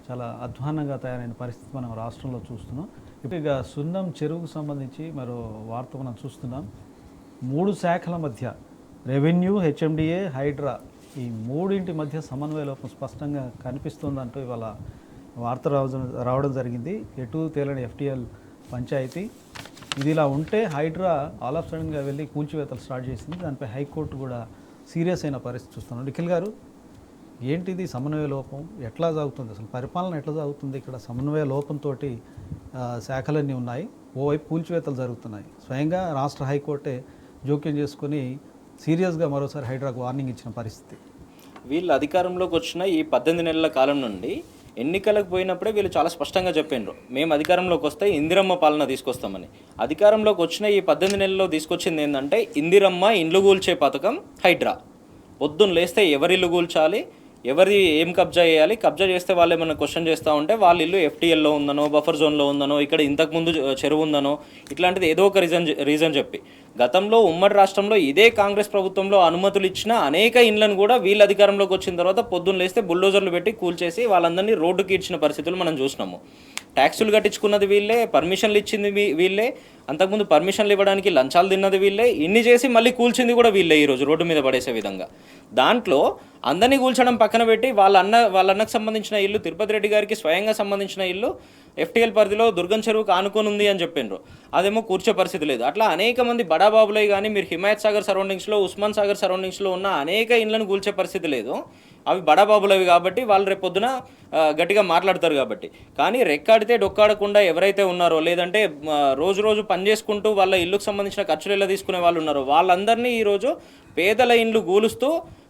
చాలా అధ్వానంగా తయారైన పరిస్థితి మనం రాష్ట్రంలో చూస్తున్నాం. ఇప్పుడు ఇక సున్నం చెరువుకు సంబంధించి మరో వార్త మనం చూస్తున్నాం. 3 శాఖల మధ్య రెవెన్యూ, హెచ్ఎండిఏ, హైడ్రా ఈ మూడింటి మధ్య సమన్వయ లోపం స్పష్టంగా కనిపిస్తుందంటూ ఇవాళ వార్త రావడం జరిగింది. ఎటు తేలని ఎఫ్టీఎల్ పంచాయతీ. ఇది ఇలా ఉంటే హైడ్రా ఆల్ ఆఫ్ సడన్గా వెళ్ళి కూల్చివేతలు స్టార్ట్ చేసింది. దానిపై హైకోర్టు కూడా సీరియస్ అయిన పరిస్థితి చూస్తున్నాం. నిఖిల్ గారు, ఏంటిది సమన్వయ లోపం? ఎట్లా సాగుతుంది? అసలు పరిపాలన ఎట్లా సాగుతుంది? ఇక్కడ సమన్వయ లోపంతో శాఖలన్నీ ఉన్నాయి, ఓవైపు కూల్చివేతలు జరుగుతున్నాయి. స్వయంగా రాష్ట్ర హైకోర్టే జోక్యం చేసుకొని సీరియస్గా మరోసారి హైడ్రాకు వార్నింగ్ ఇచ్చిన పరిస్థితి.
వీళ్ళు అధికారంలోకి వచ్చిన ఈ 18 నెలల కాలం నుండి ఎన్నికలకు పోయినప్పుడే వీళ్ళు చాలా స్పష్టంగా చెప్పిండ్రు, మేము అధికారంలోకి వస్తే ఇందిరమ్మ పాలన తీసుకొస్తామని. అధికారంలోకి వచ్చిన ఈ 18 నెలల్లో తీసుకొచ్చింది ఏంటంటే ఇందిరమ్మ ఇండ్లు కూల్చే పథకం హైడ్రా. పొద్దున్న లేస్తే ఎవరి ఇల్లు కూల్చాలి, ఎవరి ఏం కబ్జా చేయాలి, కబ్జా చేస్తే వాళ్ళు ఏమైనా క్వశ్చన్ చేస్తూ ఉంటే వాళ్ళ ఇల్లు ఎఫ్టీఎల్లో ఉందనో, బఫర్ జోన్లో ఉందనో, ఇక్కడ ఇంతకుముందు చెరువు ఉందనో, ఇట్లాంటిది ఏదో ఒక రీజన్ చెప్పి గతంలో ఉమ్మడి రాష్ట్రంలో ఇదే కాంగ్రెస్ ప్రభుత్వంలో అనుమతులు ఇచ్చిన అనేక ఇండ్లను కూడా వీళ్ళు అధికారంలోకి వచ్చిన తర్వాత పొద్దున్న లేస్తే బుల్డోజర్లు పెట్టి కూల్చేసి వాళ్ళందరినీ రోడ్డుకి ఇచ్చిన పరిస్థితులు మనం చూసినాము. ట్యాక్సులు కట్టించుకున్నది వీళ్ళే, పర్మిషన్లు ఇచ్చింది వీళ్ళే, అంతకుముందు పర్మిషన్లు ఇవ్వడానికి లంచాలు తిన్నది వీళ్ళే, ఇన్ని చేసి మళ్ళీ కూల్చింది కూడా వీళ్ళే ఈరోజు రోడ్డు మీద పడేసే విధంగా. దాంట్లో అందరినీ కూల్చడం పక్కన పెట్టి వాళ్ళ అన్నకు సంబంధించిన ఇల్లు, తిరుపతి రెడ్డి గారికి స్వయంగా సంబంధించిన ఇల్లు ఎఫ్టీఎల్ పరిధిలో దుర్గం చెరువుకు ఆనుకొని ఉంది అని చెప్పిండ్రు. అదేమో కూర్చే పరిస్థితి లేదు. అట్లా అనేక మంది బడాబాబులై కానీ మీరు హిమాయత్ సాగర్ సరౌండింగ్స్లో, ఉస్మాన్ సాగర్ సరౌండింగ్స్లో ఉన్న అనేక ఇండ్లను కూల్చే పరిస్థితి లేదు. అవి బడాబాబులవి కాబట్టి వాళ్ళు రేపొద్దున గట్టిగా మాట్లాడతారు కాబట్టి. కానీ రెక్కాడితే డొక్కాడకుండా ఎవరైతే ఉన్నారో, లేదంటే రోజు పని చేసుకుంటూ వాళ్ళ ఇల్లుకు సంబంధించిన ఖర్చులు ఎలా తీసుకునే వాళ్ళు ఉన్నారో వాళ్ళందరినీ ఈరోజు పేదల ఇండ్లు గూలుస్తూ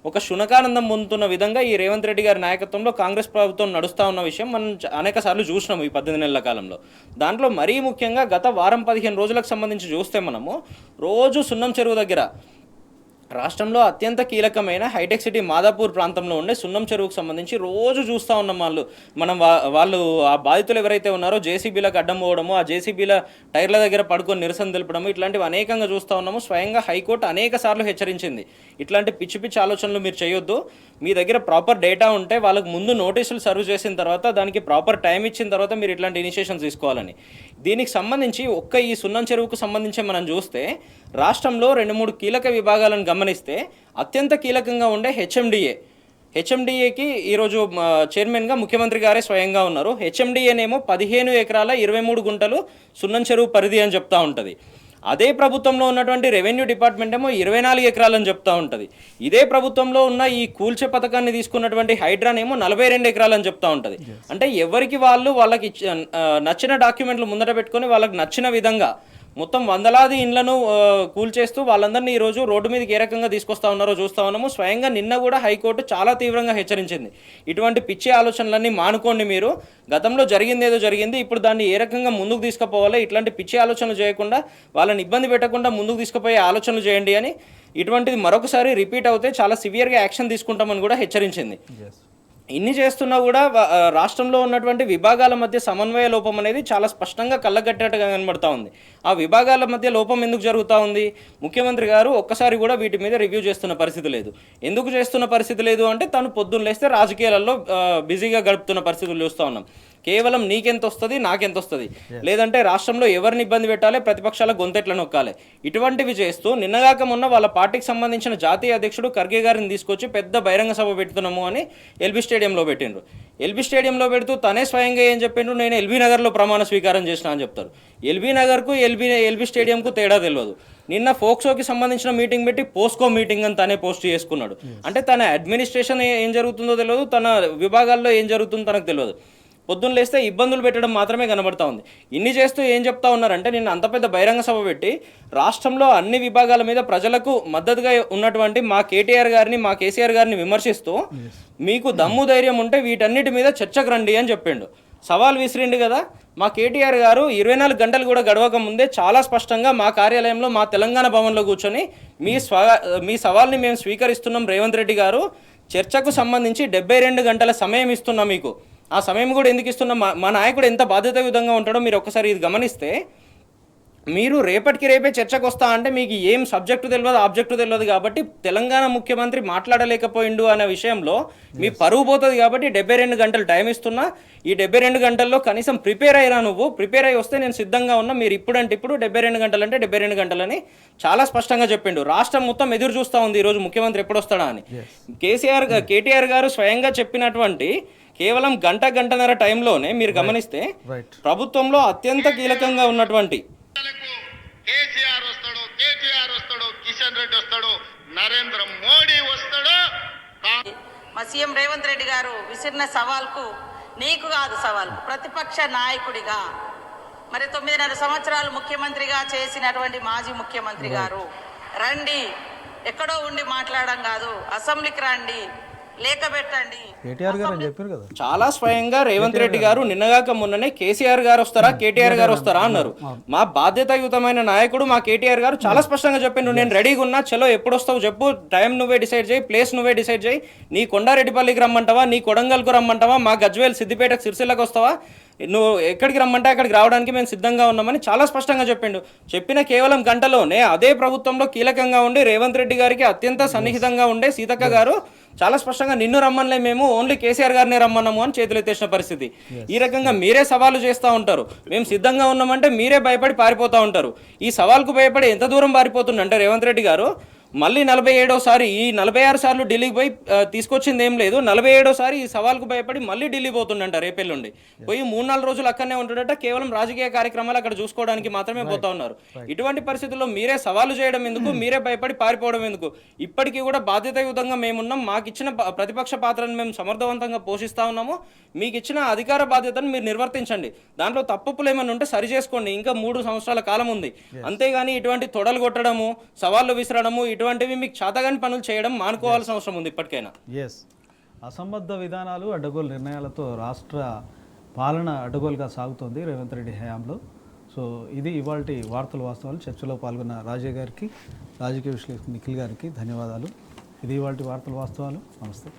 ఒక శునకానందం పొందుతున్న విధంగా ఈ రేవంత్ రెడ్డి గారి నాయకత్వంలో కాంగ్రెస్ ప్రభుత్వం నడుస్తూ ఉన్న విషయం మనం అనేక సార్లు చూసినాము ఈ 18 నెలల కాలంలో. దాంట్లో మరీ ముఖ్యంగా గత వారం 15 రోజులకు సంబంధించి చూస్తే మనము రోజు సున్నం చెరువు దగ్గర రాష్ట్రంలో అత్యంత కీలకమైన హైటెక్ సిటీ మాదాపూర్ ప్రాంతంలో ఉండే సున్నం చెరువుకు సంబంధించి రోజు చూస్తూ ఉన్నాం. వాళ్ళు ఆ బాధితులు ఎవరైతే ఉన్నారో జేసీబీలకు అడ్డం పోవడము, ఆ జేసీబీల టైర్ల దగ్గర పడుకొని నిరసన తెలపడము, ఇట్లాంటివి అనేకంగా చూస్తూ ఉన్నాము. స్వయంగా హైకోర్టు అనేక సార్లు హెచ్చరించింది, ఇట్లాంటి పిచ్చి ఆలోచనలు మీరు చేయొద్దు, మీ దగ్గర ప్రాపర్ డేటా ఉంటే వాళ్ళకు ముందు నోటీసులు సర్వ్ చేసిన తర్వాత దానికి ప్రాపర్ టైం ఇచ్చిన తర్వాత మీరు ఇట్లాంటి ఇనిషియేషన్స్ తీసుకోవాలని. దీనికి సంబంధించి ఒక్క ఈ సున్నం చెరువుకు సంబంధించి మనం చూస్తే రాష్ట్రంలో 2-3 కీలక విభాగాలను గమనిస్తే అత్యంత కీలకంగా ఉండే హెచ్ఎండిఏకి ఈరోజు చైర్మన్గా ముఖ్యమంత్రి గారే స్వయంగా ఉన్నారు. హెచ్ఎండిఏనేమో 15 ఎకరాల 23 గుంటలు సున్నం చెరువు పరిధి అని చెప్తా ఉంటుంది. అదే ప్రభుత్వంలో ఉన్నటువంటి రెవెన్యూ డిపార్ట్మెంట్ ఏమో 24 ఎకరాలని చెప్తా ఉంటుంది. ఇదే ప్రభుత్వంలో ఉన్న ఈ కూల్చే పథకాన్ని తీసుకున్నటువంటి హైడ్రానేమో 42 ఎకరాలని చెప్తా ఉంటుంది. అంటే ఎవరికి వాళ్ళకి నచ్చిన డాక్యుమెంట్లు ముందట పెట్టుకొని వాళ్ళకి నచ్చిన విధంగా మొత్తం వందలాది ఇండ్లను కూల్చేస్తూ వాళ్ళందరినీ ఈరోజు రోడ్డు మీదకి ఏ రకంగా తీసుకొస్తా ఉన్నారో చూస్తూ ఉన్నాము. స్వయంగా నిన్న కూడా హైకోర్టు చాలా తీవ్రంగా హెచ్చరించింది, ఇటువంటి పిచ్చి ఆలోచనలన్నీ మానుకోండి, మీరు గతంలో జరిగింది ఏదో జరిగింది, ఇప్పుడు దాన్ని ఏ రకంగా ముందుకు తీసుకుపోవాలి, ఇట్లాంటి పిచ్చి ఆలోచనలు చేయకుండా వాళ్ళని ఇబ్బంది పెట్టకుండా ముందుకు తీసుకుపోయే ఆలోచనలు చేయండి అని. ఇటువంటిది మరొకసారి రిపీట్ అవుతే చాలా సివియర్గా యాక్షన్ తీసుకుంటామని కూడా హెచ్చరించింది. ఇన్ని చేస్తున్నా కూడా రాష్ట్రంలో ఉన్నటువంటి విభాగాల మధ్య సమన్వయ లోపం అనేది చాలా స్పష్టంగా కళ్ళగట్టేట్టుగా కనబడతా ఉంది. ఆ విభాగాల మధ్య లోపం ఎందుకు జరుగుతూ ఉంది? ముఖ్యమంత్రి గారు ఒక్కసారి కూడా వీటి మీద రివ్యూ చేస్తున్న పరిస్థితి లేదు. ఎందుకు చేస్తున్న పరిస్థితి లేదు అంటే తను పొద్దున్న లేస్తే రాజకీయాలలో బిజీగా గడుపుతున్న పరిస్థితులు చూస్తూ ఉన్నాం. కేవలం నీకెంత వస్తుంది, నాకెంత వస్తుంది, లేదంటే రాష్ట్రంలో ఎవరిని ఇబ్బంది పెట్టాలి, ప్రతిపక్షాల గొంతెట్ల నొక్కాలి, ఇటువంటివి చేస్తూ నిన్నగాక మొన్న వాళ్ళ పార్టీకి సంబంధించిన జాతీయ అధ్యక్షుడు ఖర్గే గారిని తీసుకొచ్చి పెద్ద బహిరంగ సభ పెడుతున్నాము అని ఎల్బీ స్టేడియంలో పెట్టిండ్రు. ఎల్బీ స్టేడియంలో పెడుతూ తనే స్వయంగా ఏం చెప్పిండ్రు, నేను ఎల్బీ నగర్లో ప్రమాణ స్వీకారం చేసిన అని చెప్తారు. ఎల్బీ నగర్కు ఎల్బీ స్టేడియంకు తేడా తెలియదు. నిన్న ఫోక్సోకి సంబంధించిన మీటింగ్ పెట్టి పోస్కో మీటింగ్ అని తనే పోస్ట్ చేసుకున్నాడు. అంటే తన అడ్మినిస్ట్రేషన్ ఏం జరుగుతుందో తెలియదు, తన విభాగాల్లో ఏం జరుగుతుందో తనకు తెలియదు. పొద్దున్న లేస్తే ఇబ్బందులు పెట్టడం మాత్రమే కనబడతా ఉంది. ఇన్ని చేస్తూ ఏం చెప్తా ఉన్నారంటే నిన్న అంత పెద్ద బహిరంగ సభ పెట్టి రాష్ట్రంలో అన్ని విభాగాల మీద ప్రజలకు మద్దతుగా ఉన్నటువంటి మా కేటీఆర్ గారిని, మా కేసీఆర్ గారిని విమర్శిస్తూ మీకు దమ్ము ధైర్యం ఉంటే వీటన్నిటి మీద చర్చకు రండి అని చెప్పిండు. సవాల్ విసిరిండు కదా. మా కేటీఆర్ గారు 24 గంటలు కూడా గడవక ముందే చాలా స్పష్టంగా మా కార్యాలయంలో మా తెలంగాణ భవన్లో కూర్చొని మీ సవాల్ని మేము స్వీకరిస్తున్నాం రేవంత్ రెడ్డి గారు, చర్చకు సంబంధించి 72 గంటల సమయం ఇస్తున్నా మీకు. ఆ సమయం కూడా ఎందుకు ఇస్తున్నా, మా నాయకుడు ఎంత బాధ్యతాయుతంగా ఉంటాడో మీరు ఒకసారి ఇది గమనిస్తే, మీరు రేపటికి రేపే చర్చకు వస్తా అంటే మీకు ఏం సబ్జెక్టు తెలియదు, ఆబ్జెక్టు తెలియదు, కాబట్టి తెలంగాణ ముఖ్యమంత్రి మాట్లాడలేకపోయిండు అనే విషయంలో మీ పరువు పోతుంది. కాబట్టి 72 గంటలు టైం ఇస్తున్నా. ఈ 72 గంటల్లో కనీసం ప్రిపేర్ అయ్యారా, నువ్వు ప్రిపేర్ అయ్యి వస్తే నేను సిద్ధంగా ఉన్నా. మీరు ఇప్పుడంటే ఇప్పుడు 72 గంటలు అంటే 72 గంటలని చాలా స్పష్టంగా చెప్పిండు. రాష్ట్రం మొత్తం ఎదురు చూస్తూ ఉంది ఈరోజు ముఖ్యమంత్రి ఎప్పుడు వస్తాడా అని. కేటీఆర్ గారు స్వయంగా చెప్పినటువంటి కేవలం గంటన్నర టైంలోనే మీరు గమనిస్తే ప్రభుత్వంలో అత్యంత కీలకంగా ఉన్నటువంటి
కేసీఆర్ వస్తాడు, కేటీఆర్ వస్తాడు, కిషన్ రెడ్డి వస్తాడు, నరేంద్ర మోడీ వస్తాడు.
మా సీఎం రేవంత్ రెడ్డి గారు విసిరిన సవాల్కు, నీకు కాదు సవాల్, ప్రతిపక్ష నాయకుడిగా మరి 9.5 సంవత్సరాలు ముఖ్యమంత్రిగా చేసినటువంటి మాజీ ముఖ్యమంత్రి గారు రండి, ఎక్కడో ఉండి మాట్లాడడం కాదు, అసెంబ్లీకి రండి, లేఖ పెట్టండి.
కేటీఆర్ గారు అని చెప్పారు కదా,
చాలా స్వయంగా రేవంత్ రెడ్డి గారు నిన్నగాక మొన్ననే కేసీఆర్ గారు వస్తారా, కేటీఆర్ గారు వస్తారా అన్నారు. మా బాధ్యతాయుతమైన నాయకుడు మా కేటీఆర్ గారు చాలా స్పష్టంగా చెప్పిండు, నేను రెడీగా ఉన్నా, చలో ఎప్పుడు వస్తావు చెప్పు, టైం నువ్వే డిసైడ్ చేయి, ప్లేస్ నువ్వే డిసైడ్ చేయి, నీ కొండారెడ్డిపల్లికి రమ్మంటావా, నీ కొడంగల్కు రమ్మంటావా, మా గజ్వేల్ సిద్దిపేటకు సిరిసిల్లకు వస్తావా, నువ్వు ఎక్కడికి రమ్మంటే అక్కడికి రావడానికి మేము సిద్ధంగా ఉన్నామని చాలా స్పష్టంగా చెప్పిండు. చెప్పిన కేవలం గంటలోనే అదే ప్రభుత్వంలో కీలకంగా ఉండి రేవంత్ రెడ్డి గారికి అత్యంత సన్నిహితంగా ఉండే సీతక్క గారు చాలా స్పష్టంగా నిన్ను రమ్మనిలే, మేము ఓన్లీ కేసీఆర్ గారినే రమ్మన్నాము అని చేతులు ఎత్తేసిన పరిస్థితి. ఈ రకంగా మీరే సవాలు చేస్తూ ఉంటారు. మేము సిద్ధంగా ఉన్నామంటే మీరే భయపడి పారిపోతూ ఉంటారు. ఈ సవాల్కు భయపడి ఎంత దూరం పారిపోతుందంటే రేవంత్ రెడ్డి గారు మళ్ళీ 47వసారి, ఈ 46 సార్లు ఢిల్లీకి పోయి తీసుకొచ్చింది ఏం లేదు, 47వసారి ఈ సవాల్కు భయపడి మళ్ళీ ఢిల్లీ పోతుండంట. రేపెల్లుండి పోయి 3-4 రోజులు అక్కడనే ఉంటుండట. కేవలం రాజకీయ కార్యక్రమాలు అక్కడ చూసుకోవడానికి మాత్రమే పోతా ఉన్నారు. ఇటువంటి పరిస్థితుల్లో మీరే సవాలు చేయడం ఎందుకు, మీరే భయపడి పారిపోవడం ఎందుకు? ఇప్పటికీ కూడా బాధ్యతాయుతంగా మేమున్నాం. మాకు ఇచ్చిన ప్రతిపక్ష పాత్రను మేము సమర్థవంతంగా పోషిస్తా ఉన్నాము. మీకు ఇచ్చిన అధికార బాధ్యతను మీరు నిర్వర్తించండి. దాంట్లో తప్పులు ఏమైనా ఉంటే సరి చేసుకోండి. ఇంకా 3 సంవత్సరాల కాలం ఉంది. అంతేగాని ఇటువంటి తొడలు కొట్టడము, సవాళ్ళు విసరడము, ఇటువంటివి మీకు చేతగాని పనులు చేయడం మానుకోవాల్సిన అవసరం ఉంది ఇప్పటికైనా.
అసంబద్ధ విధానాలు, అడ్డగోలు నిర్ణయాలతో రాష్ట్ర పాలన అడ్డగోలుగా సాగుతోంది రేవంత్ రెడ్డి హయాంలో. సో ఇది ఇవాల్టి వార్తలు వాస్తవాలు. చర్చలో పాల్గొన్న రాజయ్య గారికి, రాజకీయ విశ్లేషకులు నిఖిల్ గారికి ధన్యవాదాలు. ఇది ఇవాల్టి వార్తలు వాస్తవాలు. నమస్తే.